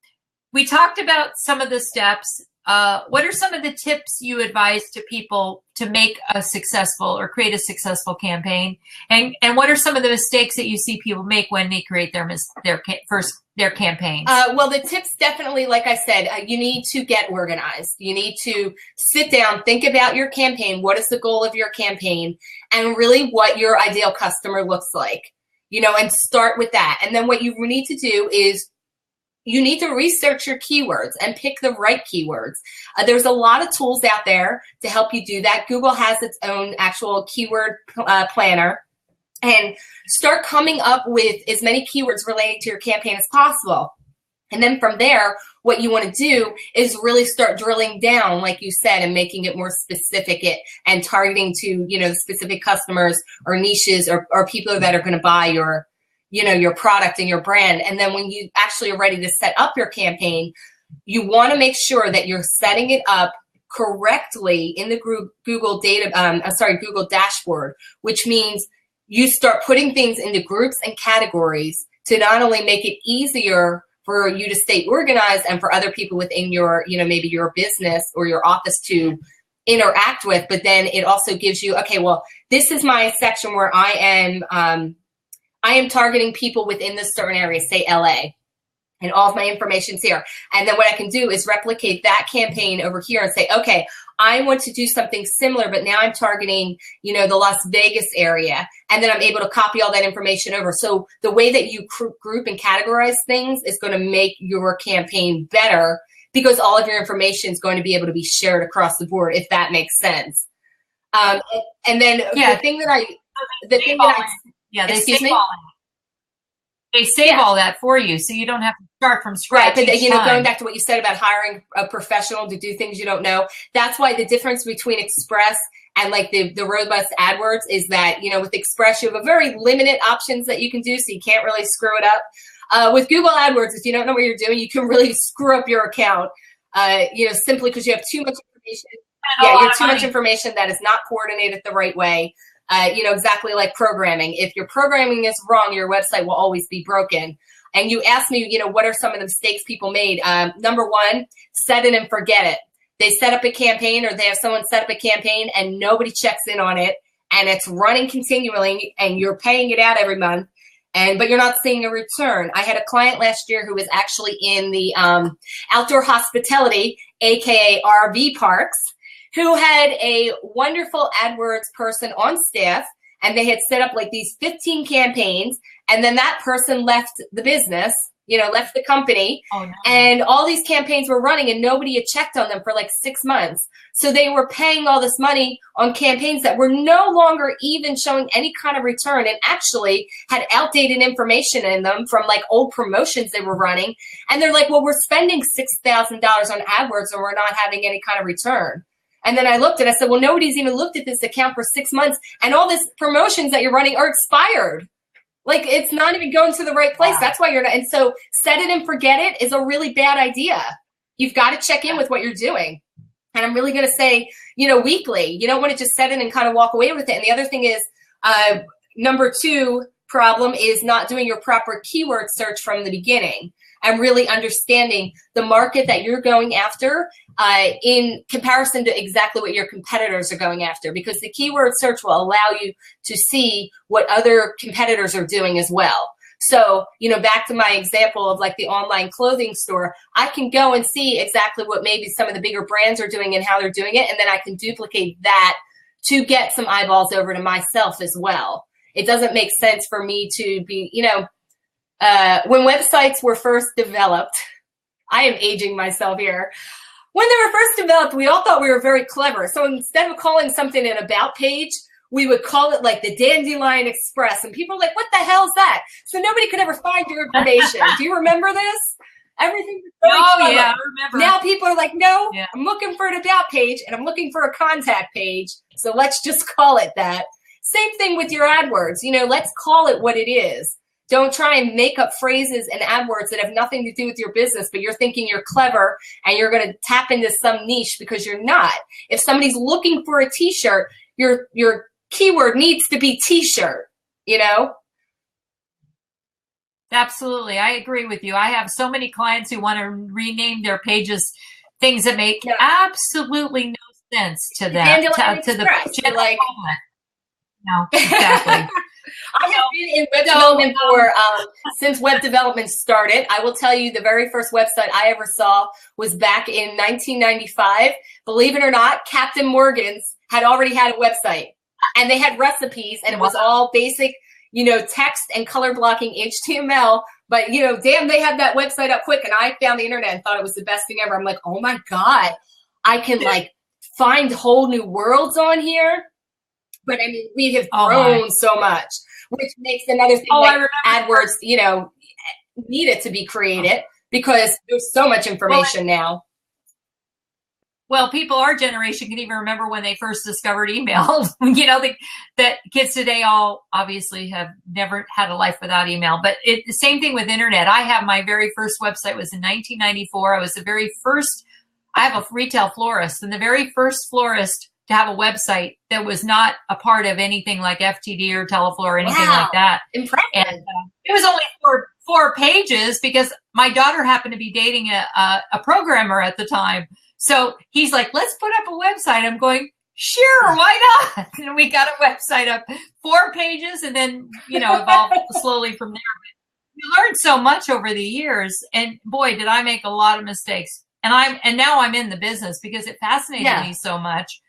We talked about some of the steps. What are some of the tips you advise to people to make a successful or create a successful campaign? And what are some of the mistakes that you see people make when they create their campaigns? Well, the tips definitely, like I said, you need to get organized. You need to sit down, think about your campaign. What is the goal of your campaign? And really what your ideal customer looks like, and start with that. And then what you need to do is you need to research your keywords and pick the right keywords. There's a lot of tools out there to help you do that. Google has its own actual keyword planner. And start coming up with as many keywords related to your campaign as possible. And then from there, what you want to do is really start drilling down, like you said, and making it more specific and targeting to, specific customers or niches or people that are going to buy your product and your brand. And then when you actually are ready to set up your campaign, you want to make sure that you're setting it up correctly in the Google Google dashboard, which means you start putting things into groups and categories to not only make it easier for you to stay organized and for other people within your, maybe your business or your office to interact with, but then it also gives you, okay, well, this is my section where I am targeting people within this certain area, say LA, and all of my information's here. And then what I can do is replicate that campaign over here and say, okay, I want to do something similar, but now I'm targeting, the Las Vegas area. And then I'm able to copy all that information over. So the way that you group and categorize things is going to make your campaign better because all of your information is going to be able to be shared across the board, if that makes sense. And then the thing that I, excuse me? They save all that for you, so you don't have to start from scratch. Right, but going back to what you said about hiring a professional to do things you don't know, that's why the difference between Express and like the robust AdWords is that, with Express, you have a very limited options that you can do, so you can't really screw it up. With Google AdWords, if you don't know what you're doing, you can really screw up your account, simply because you have too much information. Yeah, you have too much information that is not coordinated the right way. Exactly like programming. If your programming is wrong, your website will always be broken. And you asked me, what are some of the mistakes people made? Number one, set it and forget it. They set up a campaign or they have someone set up a campaign and nobody checks in on it. And it's running continually and you're paying it out every month. But you're not seeing a return. I had a client last year who was actually in the outdoor hospitality, AKA RV parks, who had a wonderful AdWords person on staff, and they had set up like these 15 campaigns, and then that person left the business, left the company, and all these campaigns were running, and nobody had checked on them for like 6 months. So they were paying all this money on campaigns that were no longer even showing any kind of return and actually had outdated information in them from like old promotions they were running. And they're like, well, we're spending $6,000 on AdWords and we're not having any kind of return. And then I looked and I said, well, nobody's even looked at this account for 6 months. And all these promotions that you're running are expired. Like, it's not even going to the right place. Wow. That's why you're not. And so set it and forget it is a really bad idea. You've got to check in with what you're doing. And I'm really going to say, weekly. You don't want to just set it and kind of walk away with it. And the other thing is, number 2 problem is not doing your proper keyword search from the beginning. And really understanding the market that you're going after in comparison to exactly what your competitors are going after, because the keyword search will allow you to see what other competitors are doing as well. So, back to my example of like the online clothing store, I can go and see exactly what maybe some of the bigger brands are doing and how they're doing it. And then I can duplicate that to get some eyeballs over to myself as well. It doesn't make sense for me to be, when websites were first developed, I am aging myself here. When they were first developed, we all thought we were very clever. So instead of calling something an about page, we would call it like the Dandelion Express, and people were like, what the hell is that? So nobody could ever find your information. Do you remember this? Everything was Oh, yeah, I remember. Now people are like, no, Yeah. I'm looking for an about page and I'm looking for a contact page. So let's just call it that. Same thing with your AdWords. You know, let's call it what it is. Don't try and make up phrases and AdWords that have nothing to do with your business, but you're thinking you're clever and you're going to tap into some niche, because you're not. If somebody's looking for a t-shirt, your keyword needs to be t-shirt, you know? Absolutely. I agree with you. I have so many clients who want to rename their pages things that make absolutely no sense to them, to the general like, public. No, exactly. I have been in web development for since web development started. I will tell you, the very first website I ever saw was back in 1995. Believe it or not, Captain Morgan's had already had a website, and they had recipes, and it was all basic, you know, text and color blocking HTML. But, you know, damn, they had that website up quick, and I found the internet and thought it was the best thing ever. I'm like, oh my God, I can like find whole new worlds on here. But I mean, we have grown so much, which makes another thing like AdWords, you know, needed to be created, because there's so much information now. Well, people our generation can even remember when they first discovered email. You know, that kids today all obviously have never had a life without email. But the same thing with internet. I have my very first website was in 1994. I was the very first. I have a retail florist, and the very first florist to have a website that was not a part of anything like FTD or Teleflor or anything like that. Impressive. And it was only four pages, because my daughter happened to be dating a programmer at the time. So he's like, let's put up a website. I'm going, sure, why not? And we got a website up, 4 pages, and then, you know, evolved slowly from there. But you learned so much over the years, and boy, did I make a lot of mistakes. And now I'm in the business because it fascinated me so much.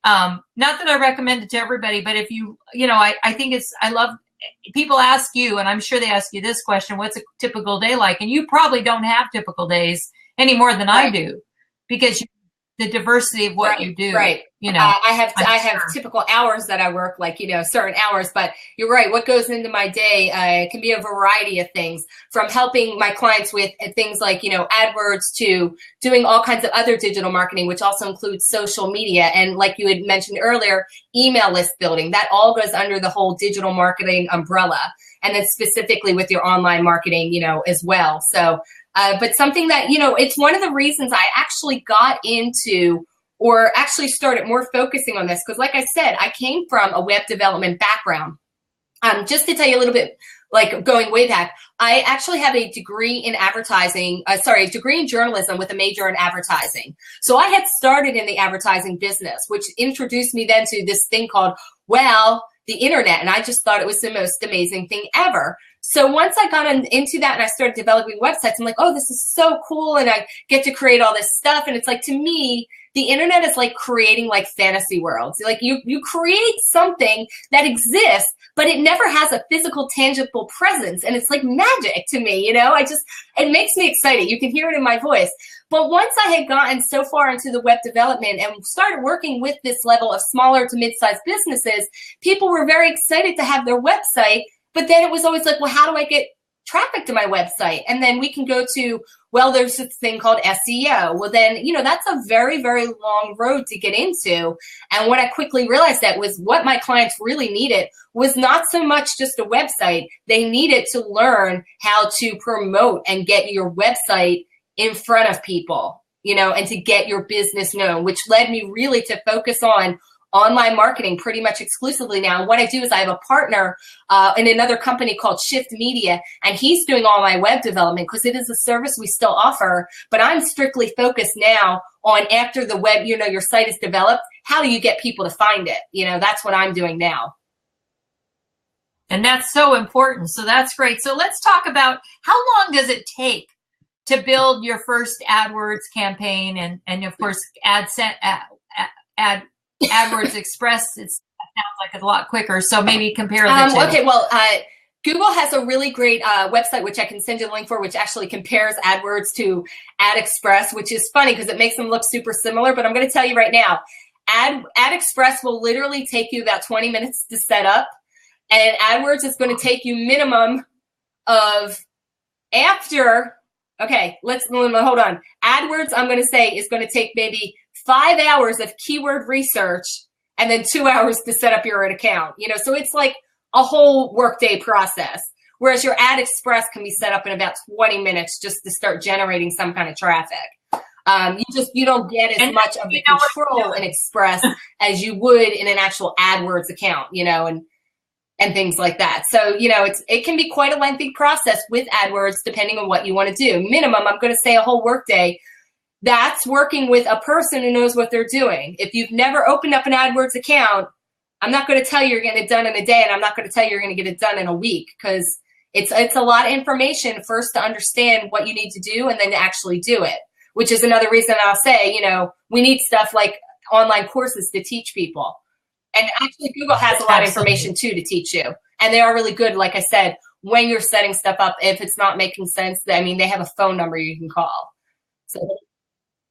Not that I recommend it to everybody, but if you know, I think I love, people ask you, and I'm sure they ask you this question, what's a typical day like? And you probably don't have typical days any more than I do, because the diversity of what you do. Right. You know, I have typical hours that I work, like, you know, certain hours, but you're right. What goes into my day can be a variety of things, from helping my clients with things like, you know, AdWords, to doing all kinds of other digital marketing, which also includes social media. And like you had mentioned earlier, email list building, that all goes under the whole digital marketing umbrella. And then specifically with your online marketing, you know, as well. So, but something that, you know, it's one of the reasons I actually got into, or actually started more focusing on this, because like I said, I came from a web development background. Just to tell you a little bit, like going way back, I actually have a degree in advertising, a degree in journalism with a major in advertising. So I had started in the advertising business, which introduced me then to this thing called, well, the internet. And I just thought it was the most amazing thing ever. So once I got into that and I started developing websites, I'm like, oh, this is so cool. And I get to create all this stuff. And it's like, to me, the internet is like creating like fantasy worlds. Like you create something that exists, but it never has a physical, tangible presence. And it's like magic to me, you know, it makes me excited. You can hear it in my voice. But once I had gotten so far into the web development and started working with this level of smaller to mid-sized businesses, people were very excited to have their website. But then it was always like, well, how do I get traffic to my website? And then we can go to, well, there's this thing called SEO. Well, then, you know, that's a very, very long road to get into. And what I quickly realized that was what my clients really needed was not so much just a website. They needed to learn how to promote and get your website in front of people, you know, and to get your business known, which led me really to focus on online marketing pretty much exclusively now. And what I do is I have a partner in another company called Shift Media, and he's doing all my web development because it is a service we still offer. But I'm strictly focused now on, after the web, you know, your site is developed, how do you get people to find it? You know, that's what I'm doing now. And that's so important. So that's great. So let's talk about, how long does it take to build your first AdWords campaign, and of course, Adwords Express, it sounds like it's a lot quicker. So maybe compare the two. Okay, well, Google has a really great website, which I can send you the link for, which actually compares AdWords to Ad Express, which is funny because it makes them look super similar. But I'm going to tell you right now, Ad Express will literally take you about 20 minutes to set up, and AdWords is going to take you minimum of hold on. AdWords, I'm going to say, is going to take maybe 5 hours of keyword research and then 2 hours to set up your account. So it's like a whole workday process. Whereas your Ad Express can be set up in about 20 minutes just to start generating some kind of traffic. You don't get as much of the control in Express as you would in an actual AdWords account, and things like that. So, it can be quite a lengthy process with AdWords depending on what you want to do. Minimum, I'm going to say a whole workday. That's working with a person who knows what they're doing. If you've never opened up an AdWords account, I'm not going to tell you you're getting it done in a day, and I'm not going to tell you you're going to get it done in a week, because it's a lot of information first to understand what you need to do and then to actually do it, which is another reason I'll say, we need stuff like online courses to teach people. And actually, Google has a lot of information, too, to teach you. And they are really good, like I said, when you're setting stuff up. If it's not making sense, they have a phone number you can call. So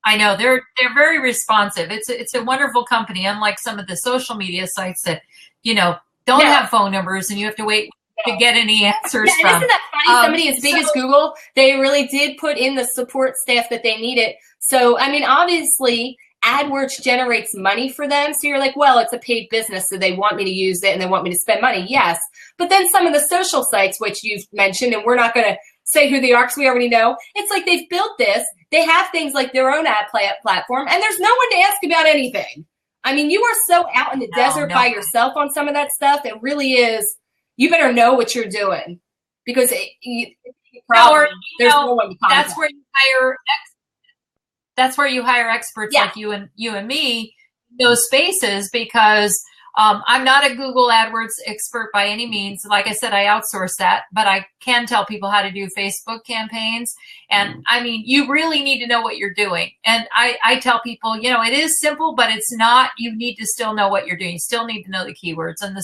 I know they're very responsive. It's a wonderful company, unlike some of the social media sites that, don't have phone numbers and you have to wait to get any answers from. Isn't that funny? Somebody as big as Google, they really did put in the support staff that they needed. So, obviously, AdWords generates money for them. So you're like, well, it's a paid business, so they want me to use it and they want me to spend money. Yes. But then some of the social sites, which you've mentioned, and we're not going to say who they are because we already know, it's like they've built this. They have things like their own ad platform, and there's no one to ask about anything. You are so out in the desert by yourself on some of that stuff. It really is. You better know what you're doing, because there's no one to contact. That's where you hire experts like you and me in those spaces, because I'm not a Google AdWords expert by any means. Like I said, I outsource that, but I can tell people how to do Facebook campaigns. And you really need to know what you're doing. And I tell people, it is simple, but it's not. You need to still know what you're doing. You still need to know the keywords and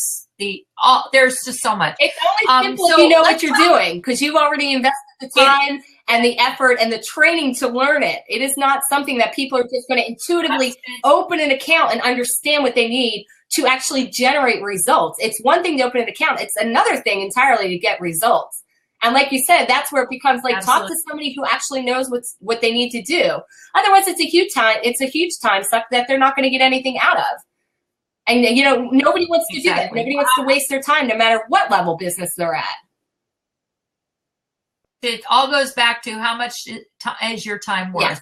there's just so much. It's only simple if you know what you're doing, because you've already invested the time and the effort and the training to learn it. It is not something that people are just going to intuitively open an account and understand what they need to actually generate results. It's one thing to open an account. It's another thing entirely to get results. And like you said, that's where it becomes like, talk to somebody who actually knows what they need to do. Otherwise, it's a huge time suck that they're not going to get anything out of. And, nobody wants to do that. Nobody wants to waste their time, no matter what level business they're at. It all goes back to how much is your time worth. Yeah.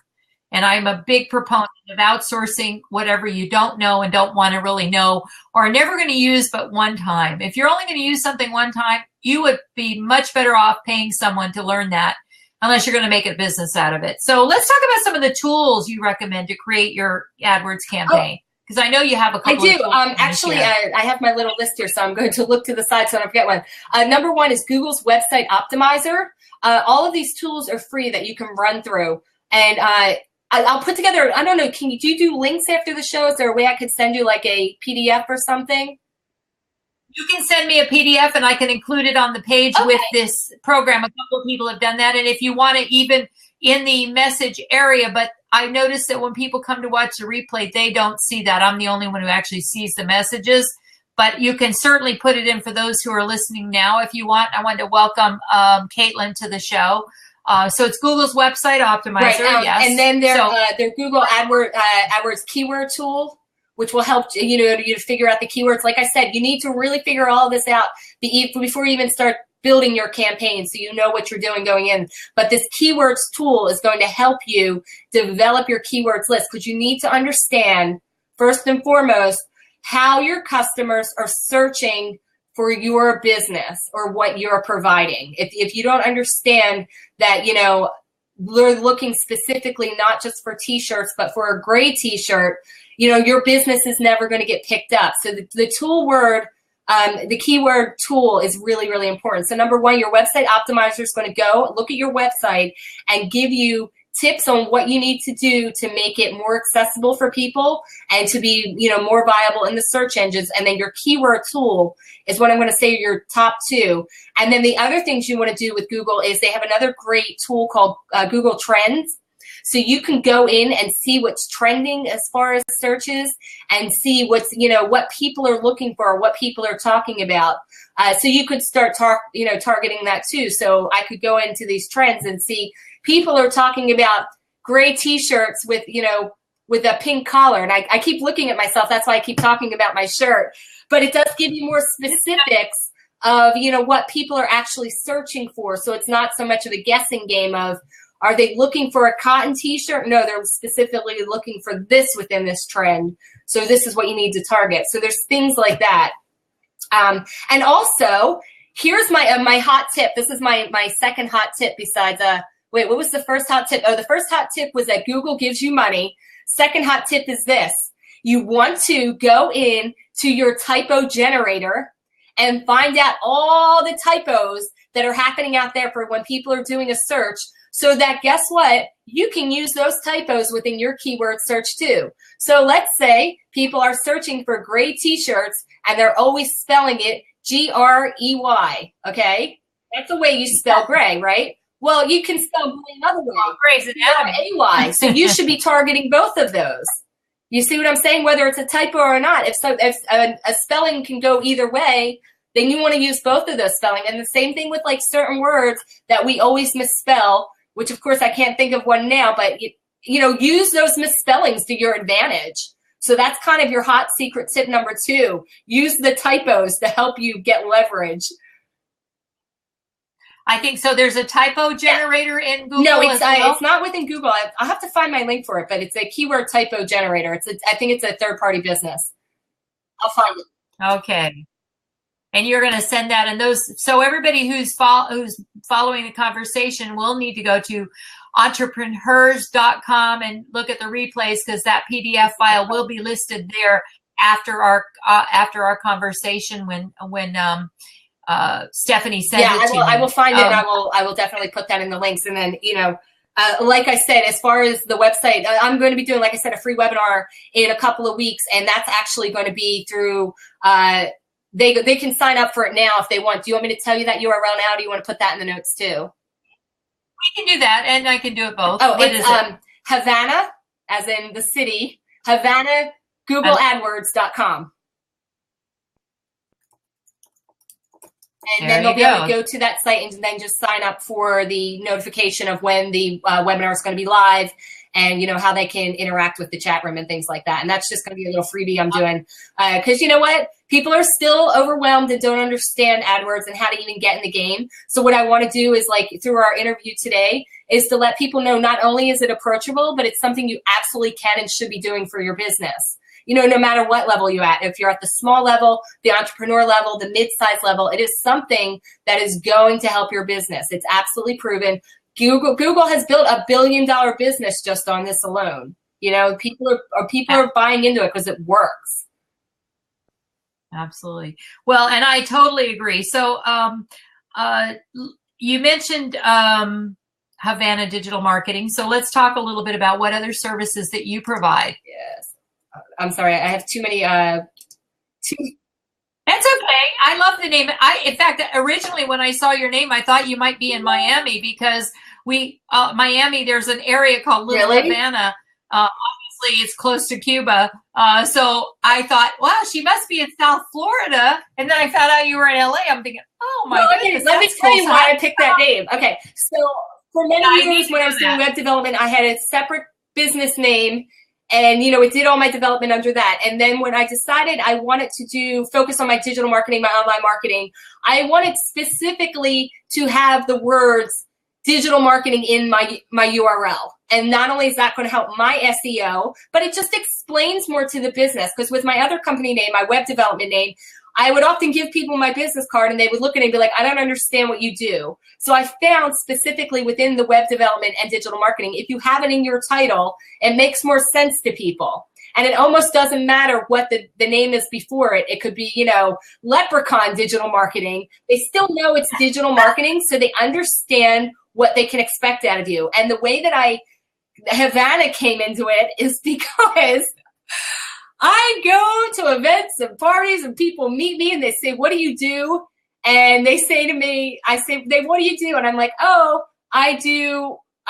And I'm a big proponent of outsourcing whatever you don't know and don't want to really know, or are never going to use but one time. If you're only going to use something one time, you would be much better off paying someone to learn that, unless you're going to make a business out of it. So let's talk about some of the tools you recommend to create your AdWords campaign. Because I know you have a couple. I do. Actually, I have my little list here, so I'm going to look to the side so I don't forget one. Number one is Google's Website Optimizer. All of these tools are free that you can run through. And I'll put together, I don't know, do you do links after the show? Is there a way I could send you like a PDF or something? You can send me a PDF and I can include it on the page with this program. A couple of people have done that. And if you want to, even in the message area, but I noticed that when people come to watch the replay, they don't see that. I'm the only one who actually sees the messages, but you can certainly put it in for those who are listening now if you want. I want to welcome Caitlin to the show. So it's Google's Website Optimizer, yes. And then their Google AdWords keyword tool, which will help you to figure out the keywords. Like I said, you need to really figure all this out before you even start building your campaign, so you know what you're doing going in. But this keywords tool is going to help you develop your keywords list, because you need to understand, first and foremost, how your customers are searching for your business or what you're providing. If you don't understand that, they're looking specifically not just for t-shirts, but for a gray t-shirt, your business is never going to get picked up. So the tool word, the keyword tool is really, really important. So number one, your website optimizer is going to go look at your website and give you tips on what you need to do to make it more accessible for people and to be, more viable in the search engines. And then your keyword tool is what I'm going to say are your top two. And then the other things you want to do with Google is they have another great tool called Google Trends. So you can go in and see what's trending as far as searches and see what's, what people are looking for, what people are talking about. So you could start targeting that too. So I could go into these trends and see people are talking about gray t-shirts with, with a pink collar. And I keep looking at myself. That's why I keep talking about my shirt. But it does give you more specifics of, what people are actually searching for. So it's not so much of a guessing game of, are they looking for a cotton t-shirt? No, they're specifically looking for this within this trend. So this is what you need to target. So there's things like that. And also, here's my hot tip. This is my second hot tip besides, wait, what was the first hot tip? Oh, the first hot tip was that Google gives you money. Second hot tip is this. You want to go in to your typo generator and find out all the typos that are happening out there for when people are doing a search, so that, guess what? You can use those typos within your keyword search too. So let's say people are searching for gray t-shirts and they're always spelling it G-R-E-Y, okay? That's the way you spell gray, right? Well, you can spell gray another way. Gray's anatomy. G-R-A-Y. So you should be targeting both of those. You see what I'm saying? Whether it's a typo or not, if a spelling can go either way, then you want to use both of those spelling. And the same thing with like certain words that we always misspell, which of course I can't think of one now, but use those misspellings to your advantage. So that's kind of your hot secret tip number 2. Use the typos to help you get leverage. I think so. There's a typo generator in Google. No, it's not within Google. I'll have to find my link for it, but it's a keyword typo generator. I think it's a third-party business. I'll find it. Okay. And you're going to send that, and so everybody who's following the conversation will need to go to entrepreneurs.com and look at the replays, because that PDF file will be listed there after our conversation when Stephanie sent it to me. I will find it, and I will definitely put that in the links. And then, like I said, as far as the website, I'm going to be doing, like I said, a free webinar in a couple of weeks, and that's actually going to be through, they can sign up for it now if they want. Do you want me to tell you that URL now, or do you want to put that in the notes too? We can do that, and I can do it both. Oh, it's Havana, as in the city, Havana, Google Adwords.com. And then they'll be able to go to that site and then just sign up for the notification of when the webinar is going to be live, and how they can interact with the chat room and things like that. And that's just going to be a little freebie I'm doing, because you know what? People are still overwhelmed and don't understand AdWords and how to even get in the game. So what I want to do is, like through our interview today, is to let people know not only is it approachable, but it's something you absolutely can and should be doing for your business. No matter what level you're at, if you're at the small level, the entrepreneur level, the mid-size level, it is something that is going to help your business. It's absolutely proven. Google has built $1 billion business just on this alone. People are buying into it because it works. Absolutely. Well, and I totally agree. So you mentioned Havana Digital Marketing. So let's talk a little bit about what other services that you provide. Yes. I'm sorry, I have too many. That's okay. I love the name. In fact, originally when I saw your name, I thought you might be in Miami, because Miami, there's an area called Little Havana. Obviously, it's close to Cuba. So I thought, wow, she must be in South Florida. And then I found out you were in LA. I'm thinking, oh my goodness. Let me tell you why I picked that name. Okay, so for many years when I was doing web development, I had a separate business name. And, it did all my development under that. And then when I decided I wanted to focus on my digital marketing, my online marketing, I wanted specifically to have the words digital marketing in my URL. And not only is that going to help my SEO, but it just explains more to the business. Because with my other company name, my web development name, I would often give people my business card and they would look at it and be like, I don't understand what you do. So I found specifically within the web development and digital marketing, if you have it in your title, it makes more sense to people. And it almost doesn't matter what the name is before it. It could be, Leprechaun Digital Marketing. They still know it's digital marketing, so they understand what they can expect out of you. And the way that Havana came into it is because I go to events and parties and people meet me and they say, what do you do? And they say to me, I say, what do you do? And I'm like, oh, I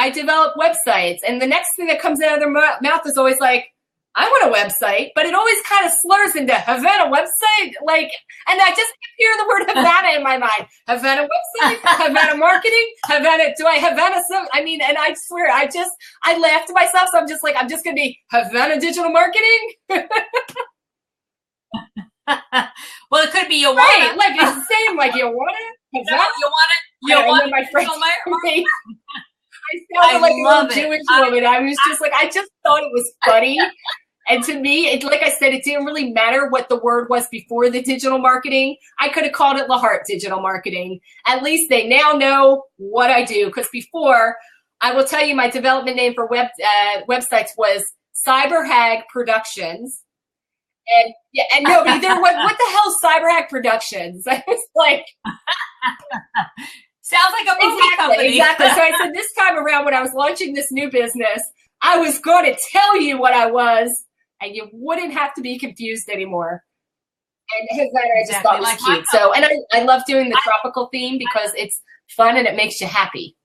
I develop websites. And the next thing that comes out of their mouth is always like, I want a website, but it always kind of slurs into Havana website. Like, and I just hear the word Havana in my mind. Havana website, Havana marketing, Havana, do I Havana some? I mean, and I swear, I laughed to myself. So I'm just like, I'm just going to be Havana digital marketing. Well, it could be you want right, it. like it's the same, like you want it? Havana? You want it? You want it? My friend, I sounded I like a love little it. Jewish woman. I was just like, I just thought it was funny. And to me, it, like I said, it didn't really matter what the word was before the digital marketing. I could have called it Littleheart digital marketing. At least they now know what I do. Because before, I will tell you, my development name for websites was CyberHag Productions. And yeah, and nobody there. What the hell is CyberHag Productions? I was like, sounds like a movie company. Exactly. So I said this time around when I was launching this new business, I was going to tell you what I was, and you wouldn't have to be confused anymore. And Havana, I just thought was cute. So, and I love doing the tropical theme because it's fun and it makes you happy.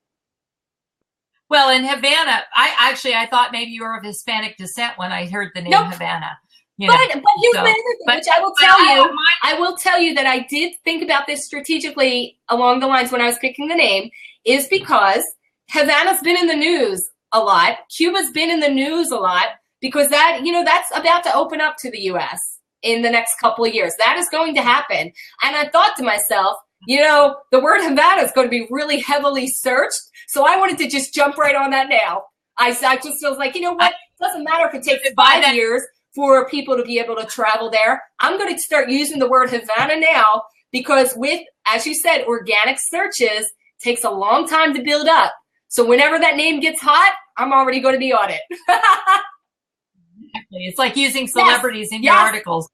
Well, in Havana, I thought maybe you were of Hispanic descent when I heard the name Havana. You know, but here's the other thing, which I will tell you. I will tell you that I did think about this strategically along the lines when I was picking the name, is because Havana's been in the news a lot. Cuba's been in the news a lot because that, you know, that's about to open up to the U.S. in the next couple of years. That is going to happen. And I thought to myself, you know, the word Havana is going to be really heavily searched. So I wanted to just jump right on that now. I just was like, you know what? It doesn't matter if it takes 5 years for people to be able to travel there. I'm going to start using the word Havana now because with, as you said, organic searches takes a long time to build up. So whenever that name gets hot, I'm already going to be on it. Exactly. It's like using celebrities in your articles.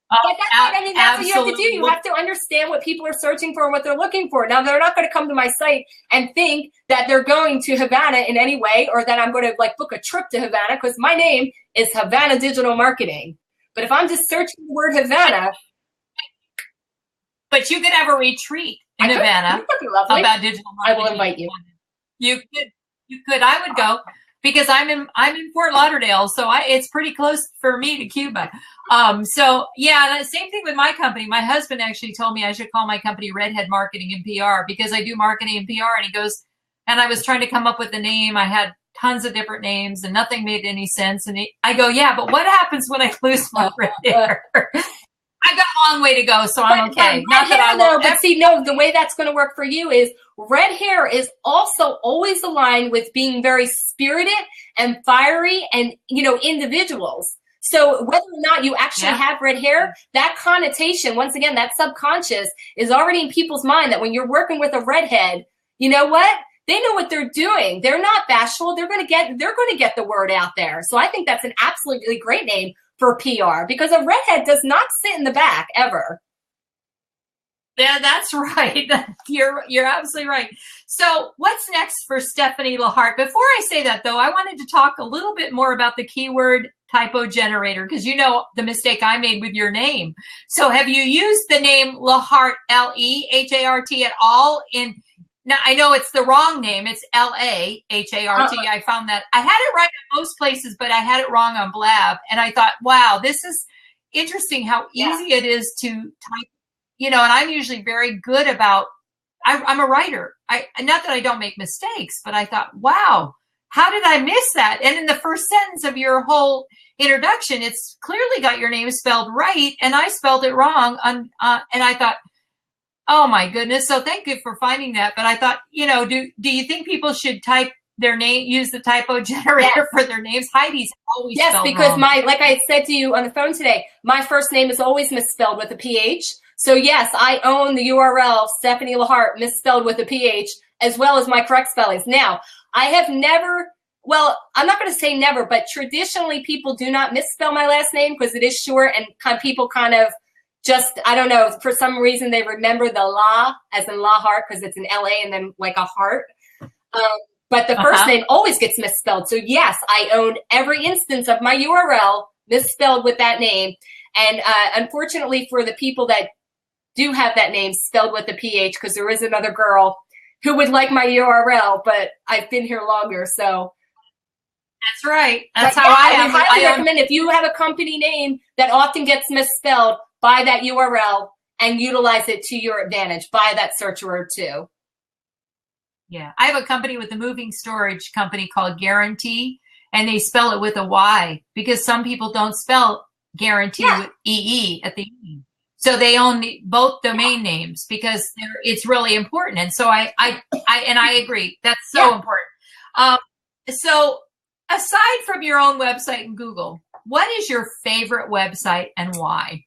But that's what you have to do. You have to understand what people are searching for and what they're looking for. Now, they're not going to come to my site and think that they're going to Havana in any way or that I'm going to like book a trip to Havana because my name is Havana Digital Marketing. But if I'm just searching the word Havana. But you could have a retreat in Havana about digital marketing. I will invite you. You could. I would go. Because I'm in Fort Lauderdale, so it's pretty close for me to Cuba. So yeah, same thing with my company. My husband actually told me I should call my company Redhead Marketing and PR because I do marketing and PR. And he goes, and I was trying to come up with a name. I had tons of different names and nothing made any sense. And I go, yeah, but what happens when I lose my red hair? I got a long way to go, so I'm okay. Not that I know, but see, no, the way that's going to work for you is red hair is also always aligned with being very spirited and fiery and, you know, individuals. So whether or not you actually have red hair, that connotation, once again, that subconscious is already in people's mind that when you're working with a redhead, you know what? They know what they're doing. They're not bashful. They're going to get the word out there. So I think that's an absolutely great name for PR because a redhead does not sit in the back ever. Yeah, that's right. You're absolutely right. So what's next for Stephanie Littleheart? Before I say that, though, I wanted to talk a little bit more about the keyword typo generator because you know the mistake I made with your name. So have you used the name Littleheart, L-E-H-A-R-T at all in? Now, I know it's the wrong name. It's L-A-H-A-R-T. I found that. I had it right in most places, but I had it wrong on Blab. And I thought, wow, this is interesting how easy it is to type. You know, and I'm usually very good about, I'm a writer. Not that I don't make mistakes, but I thought, wow, how did I miss that? And in the first sentence of your whole introduction, it's clearly got your name spelled right. And I spelled it wrong. And I thought, oh my goodness. So thank you for finding that. But I thought, you know, do you think people should type their name, use the typo generator for their names? Heidi's always spelled because wrong. like I said to you on the phone today, my first name is always misspelled with a PH. So yes, I own the URL, Stephanie Littleheart, misspelled with a PH, as well as my correct spellings. Now, I have never, well, I'm not going to say never, but traditionally people do not misspell my last name because it is short and people kind of just, I don't know, for some reason they remember the La as in Littleheart because it's an LA and then like a heart. But the first name always gets misspelled. So yes, I own every instance of my URL misspelled with that name. And unfortunately for the people that do have that name spelled with a PH, because there is another girl who would like my URL, but I've been here longer, so. That's right. That's how yeah, I am. I highly recommend if you have a company name that often gets misspelled, buy that URL and utilize it to your advantage. Buy that search word too. Yeah. I have a company with a moving storage company called Guarantee, and they spell it with a Y because some people don't spell guarantee with EE at the end. So they own both domain names because it's really important. And so I agree. That's so important. So aside from your own website and Google, what is your favorite website and why?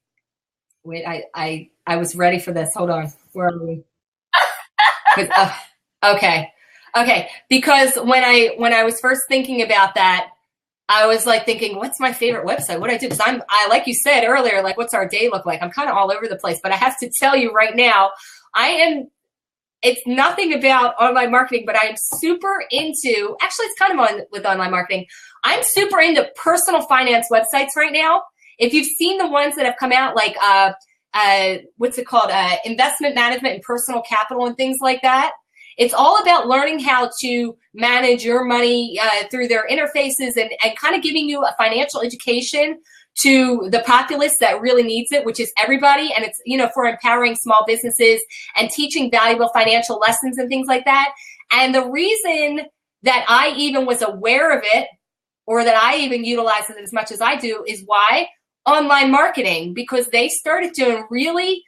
Wait, I was ready for this. Hold on. Where are we? Okay. Because when I was first thinking about that, I was like thinking, what's my favorite website? What do I do? Because I like you said earlier, like what's our day look like? I'm kind of all over the place, but I have to tell you right now, it's nothing about online marketing, but I'm super into, actually it's kind of on with online marketing. I'm super into personal finance websites right now. If you've seen the ones that have come out, like, what's it called? Investment management and personal capital and things like that. It's all about learning how to manage your money through their interfaces and kind of giving you a financial education to the populace that really needs it, which is everybody. And it's, for empowering small businesses and teaching valuable financial lessons and things like that. And the reason that I even was aware of it, or that I even utilize it as much as I do, is why? Online marketing, because they started doing really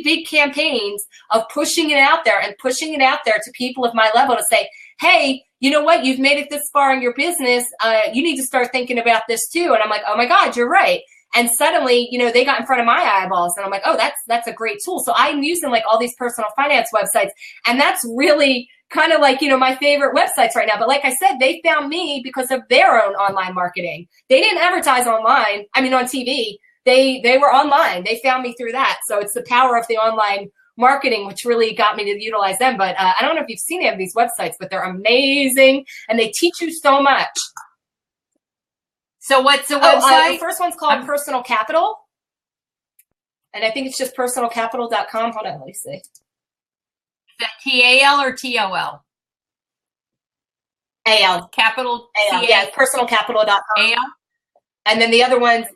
big campaigns of pushing it out there to people of my level to say, hey, you know what? You've made it this far in your business. You need to start thinking about this too. And I'm like, oh my God, you're right. And suddenly, they got in front of my eyeballs and I'm like, oh, that's a great tool. So I'm using like all these personal finance websites, and that's really kind of like, my favorite websites right now. But like I said, they found me because of their own online marketing. They didn't advertise online. I mean, on TV. They were online. They found me through that. So it's the power of the online marketing, which really got me to utilize them. But I don't know if you've seen any of these websites, but they're amazing and they teach you so much. So what's the website? The first one's called Personal Capital. And I think it's just personalcapital.com. Hold on, let me see. Is that TAL or TOL? AL. Capital AL. Yeah, personalcapital.com. AL. And then the other one's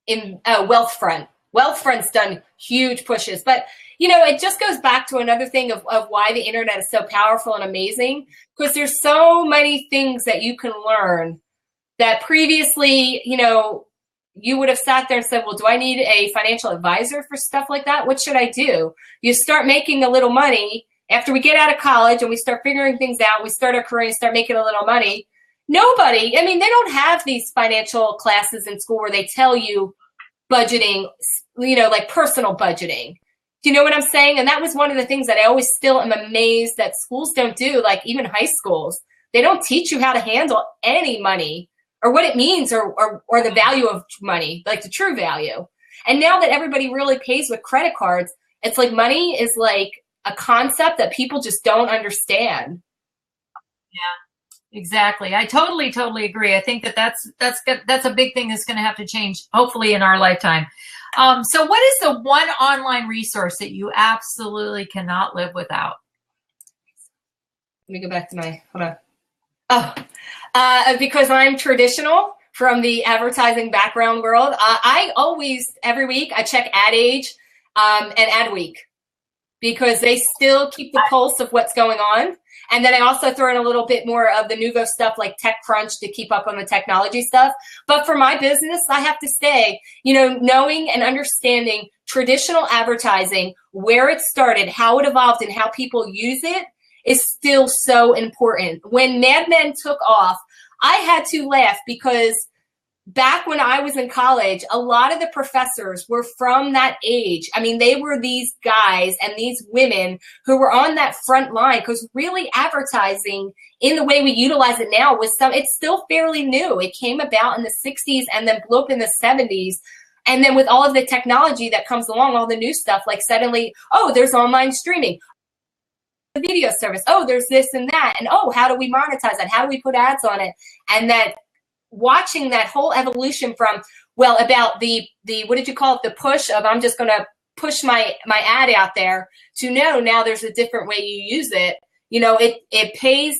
in Wealthfront. Wealthfront's done huge pushes. But, it just goes back to another thing of why the internet is so powerful and amazing, because there's so many things that you can learn that previously, you would have sat there and said, well, do I need a financial advisor for stuff like that? What should I do? You start making a little money after we get out of college and we start figuring things out. We start our career and start making a little money. They don't have these financial classes in school where they tell you budgeting, like personal budgeting. Do you know what I'm saying? And that was one of the things that I always still am amazed that schools don't do, like even high schools. They don't teach you how to handle any money or what it means or the value of money, like the true value. And now that everybody really pays with credit cards, it's like money is like a concept that people just don't understand. Yeah. Exactly. I totally agree. I think that's a big thing that's going to have to change, hopefully, in our lifetime. So what is the one online resource that you absolutely cannot live without? Let me go back to my, hold on. Because I'm traditional from the advertising background world, I always, every week, I check Ad Age and Ad Week, because they still keep the pulse of what's going on. And then I also throw in a little bit more of the nouveau stuff like TechCrunch to keep up on the technology stuff. But for my business, I have to stay, knowing and understanding traditional advertising, where it started, how it evolved, and how people use it is still so important. When Mad Men took off, I had to laugh because back when I was in college, a lot of the professors were from that age. They were these guys and these women who were on that front line, because really advertising in the way we utilize it now it's still fairly new. It came about in the 60s and then blew up in the 70s. And then with all of the technology that comes along, all the new stuff, like suddenly, oh, there's online streaming, the video service. Oh, there's this and that. And oh, how do we monetize that? How do we put ads on it? And that watching that whole evolution from, about the what did you call it? The push of I'm just going to push my ad out there to know now there's a different way you use it. You know, it pays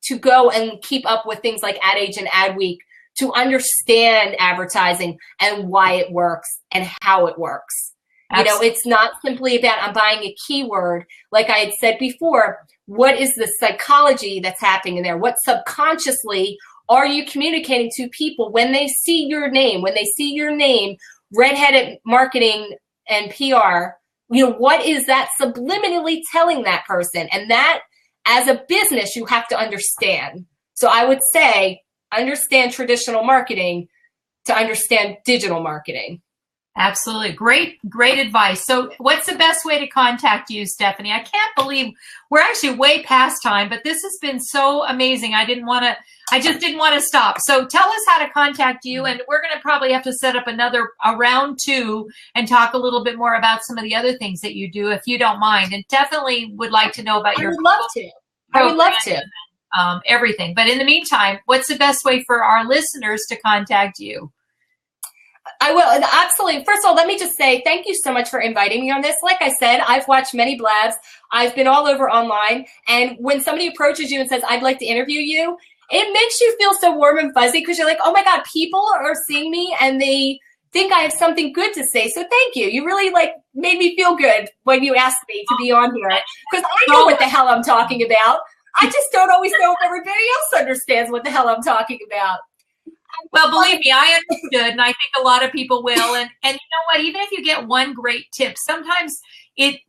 to go and keep up with things like Ad Age and Adweek to understand advertising and why it works and how it works. Absolutely. You know, it's not simply about I'm buying a keyword. Like I had said before, what is the psychology that's happening in there? What subconsciously are you communicating to people when they see your name? When they see your name, Redheaded Marketing and PR, you know, what is that subliminally telling that person? And that, as a business, you have to understand. So I would say, understand traditional marketing to understand digital marketing. Absolutely. Great advice. So what's the best way to contact you, Stephanie? I can't believe we're actually way past time, but this has been so amazing. I just didn't want to stop. So tell us how to contact you, and we're going to probably have to set up a round 2 and talk a little bit more about some of the other things that you do, if you don't mind. And definitely would like to know about your. I would love to. Everything. But in the meantime, what's the best way for our listeners to contact you? I will, absolutely. First of all, let me just say thank you so much for inviting me on this. Like I said, I've watched many blabs. I've been all over online. And when somebody approaches you and says, I'd like to interview you, it makes you feel so warm and fuzzy because you're like, oh my God, people are seeing me and they think I have something good to say. So thank you. You really made me feel good when you asked me to be on here because I know what the hell I'm talking about. I just don't always know if everybody else understands what the hell I'm talking about. Well, believe me, I understood, and I think a lot of people will. And you know what? Even if you get one great tip, sometimes I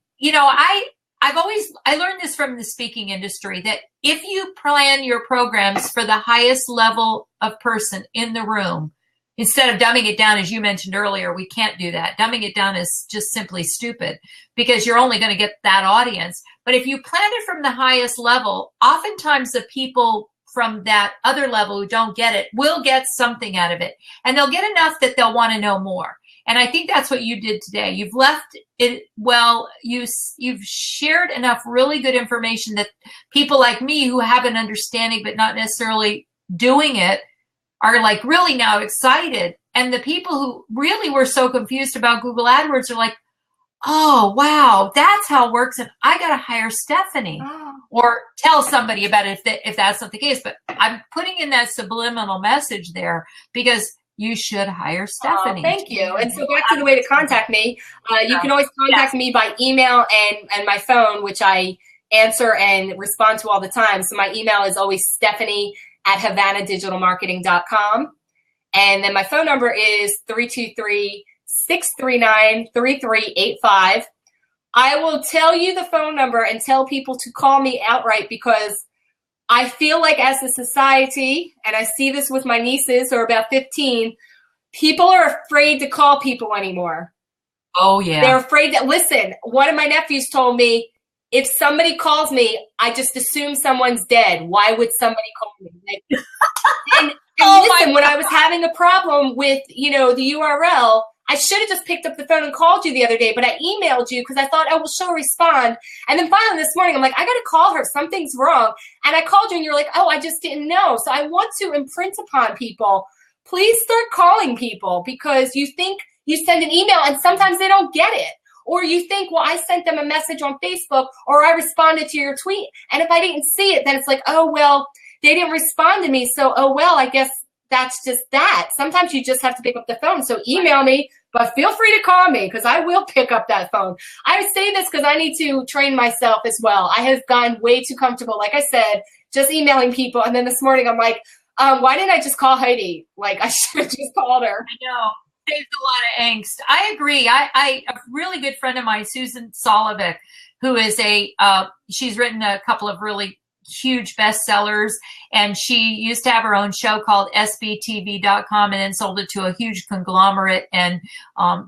learned this from the speaking industry, that if you plan your programs for the highest level of person in the room, instead of dumbing it down, as you mentioned earlier, we can't do that. Dumbing it down is just simply stupid because you're only going to get that audience. But if you plan it from the highest level, oftentimes the people from that other level who don't get it will get something out of it, and they'll get enough that they'll want to know more. And I think that's what you did today. You've left it well. You've shared enough really good information that people like me who have an understanding but not necessarily doing it are really now excited. And the people who really were so confused about Google AdWords are like, oh, wow, that's how it works. And I got to hire Stephanie or tell somebody about it if that's not the case. But I'm putting in that subliminal message there because you should hire Stephanie. Thank you. And so back to the way to contact me. You can always contact me by email and my phone, which I answer and respond to all the time. So my email is always stephanie@havanadigitalmarketing.com. And then my phone number is 323-639-3385. I will tell you the phone number and tell people to call me outright because I feel like as a society, and I see this with my nieces who are about 15, people are afraid to call people anymore. Oh, yeah. They're afraid that, listen, one of my nephews told me, if somebody calls me, I just assume someone's dead. Why would somebody call me? And listen, when I was having a problem with, the URL, I should have just picked up the phone and called you the other day, but I emailed you because I thought, oh, well, she'll respond. And then finally this morning, I'm like, I got to call her. Something's wrong. And I called you and you're like, oh, I just didn't know. So I want to imprint upon people, please start calling people because you think you send an email and sometimes they don't get it. Or you think, well, I sent them a message on Facebook or I responded to your tweet. And if I didn't see it, then it's like, oh, well, they didn't respond to me. So, oh, well, I guess that's just that. Sometimes you just have to pick up the phone. So email me, but feel free to call me because I will pick up that phone. I say this because I need to train myself as well. I have gotten way too comfortable, like I said, just emailing people. And then this morning I'm like, why didn't I just call Heidi? I should have just called her. I know. Saves a lot of angst. I agree. A really good friend of mine, Susan Solovic, who is she's written a couple of really huge bestsellers, and she used to have her own show called sbtv.com and then sold it to a huge conglomerate, and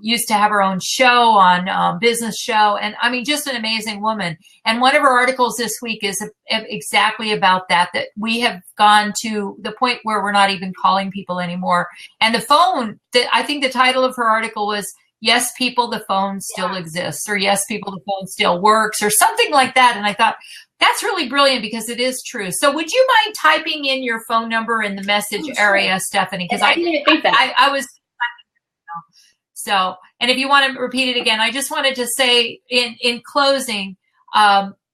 used to have her own show on business show. And I mean, just an amazing woman. And one of her articles this week is exactly about that we have gone to the point where we're not even calling people anymore. And the phone, I think the title of her article was, Yes, People, the Phone Still Exists, or Yes, People, the Phone Still Works, or something like that. And I thought, that's really brilliant because it is true. So would you mind typing in your phone number in the message area, Stephanie? Because I didn't think that. I was So, and if you want to repeat it again, I just wanted to say in closing,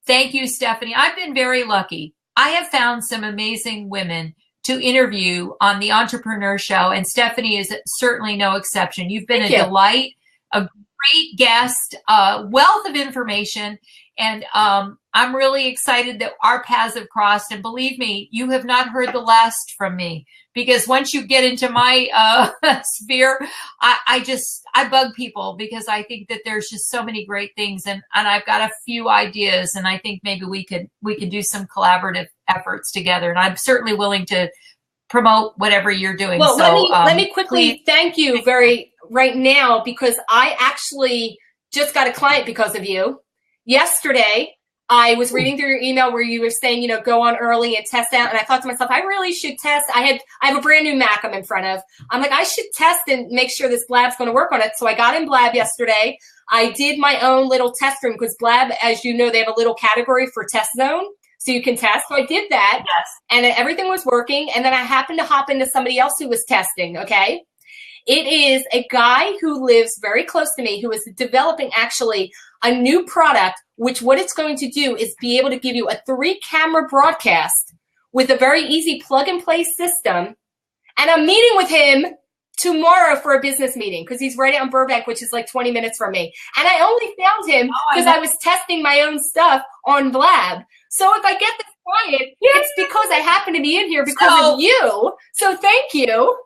thank you, Stephanie. I've been very lucky. I have found some amazing women to interview on the Entrepreneur Show, and Stephanie is certainly no exception. You've been a delight, a great guest, a wealth of information, and I'm really excited that our paths have crossed. And believe me, you have not heard the last from me, because once you get into my sphere, I bug people, because I think that there's just so many great things, and I've got a few ideas, and I think maybe we could do some collaborative efforts together. And I'm certainly willing to promote whatever you're doing. Well, so, let me quickly thank you right now, because I actually just got a client because of you. Yesterday, I was reading through your email where you were saying, go on early and test out. And I thought to myself, I really should test. I have a brand new Mac I'm in front of. I'm like, I should test and make sure this Blab's going to work on it. So I got in Blab yesterday. I did my own little test room, because Blab, as you know, they have a little category for test zone. So you can test. So I did that. Yes. And everything was working. And then I happened to hop into somebody else who was testing. Okay. It is a guy who lives very close to me, who is developing actually a new product, which what it's going to do is be able to give you a 3-camera broadcast with a very easy plug-and-play system. And I'm meeting with him tomorrow for a business meeting, because he's right out in Burbank, which is like 20 minutes from me. And I only found him because I was testing my own stuff on Blab. So if I get this client, it's because I happen to be in here because of you. So thank you.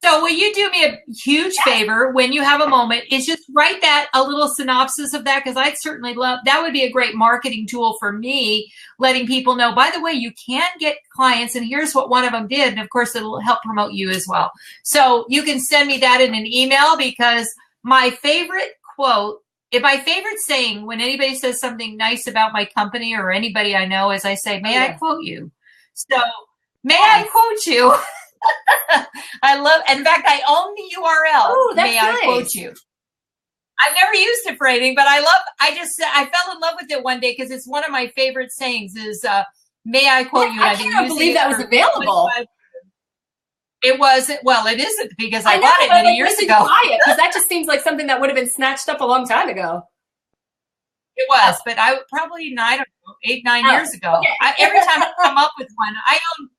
So will you do me a huge favor when you have a moment, is just write a little synopsis of that, because I'd certainly love, that would be a great marketing tool for me, letting people know, by the way, you can get clients, and here's what one of them did. And of course, it'll help promote you as well. So you can send me that in an email, because my favorite quote, my favorite saying when anybody says something nice about my company or anybody I know, is I say, may I quote you? So may I quote you? I love, in fact, I own the URL. Oh, that's May I quote you? I've never used it for anything, but I fell in love with it one day, because it's one of my favorite sayings is, may I quote you? I can't believe that was available. It was, well, it isn't, because I bought it many years ago. Buy it, because that just seems like something that would have been snatched up a long time ago. It was, but I probably, I don't know, 8, 9 years ago. Okay. Every time I come up with one, I own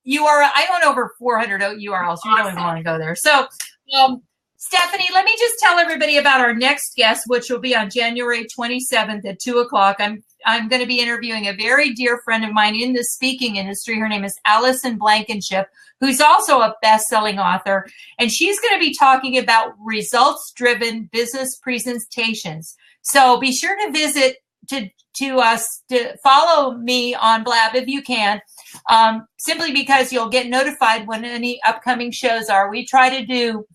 URL. I own over 400 URLs. You don't even want to go there. So, Stephanie, let me just tell everybody about our next guest, which will be on January 27th at 2:00. I'm going to be interviewing a very dear friend of mine in the speaking industry. Her name is Allison Blankenship, who's also a best-selling author, and she's going to be talking about results-driven business presentations. So be sure to visit to follow me on Blab if you can, simply because you'll get notified when any upcoming shows are. We try to do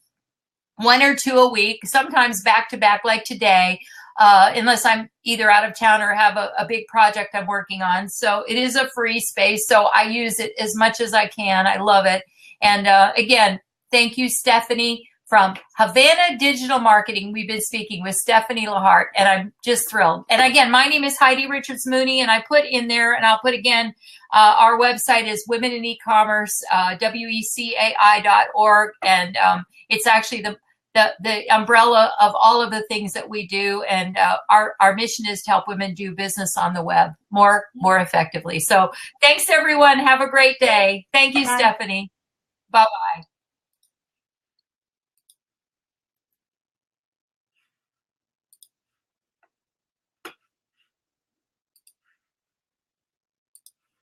1 or 2 a week, sometimes back to back like today, unless I'm either out of town or have a big project I'm working on. So it is a free space, so I use it as much as I can. I love it. And again, thank you, Stephanie, from Havana Digital Marketing. We've been speaking with Stephanie Littleheart, and I'm just thrilled. And again, my name is Heidi Richards Mooney, and I put in there, and I'll put again, our website is Women in E-Commerce, WECAI.org, and it's actually the umbrella of all of the things that we do. And our mission is to help women do business on the web more effectively. So thanks, everyone. Have a great day. Thank you, Stephanie. Bye-bye.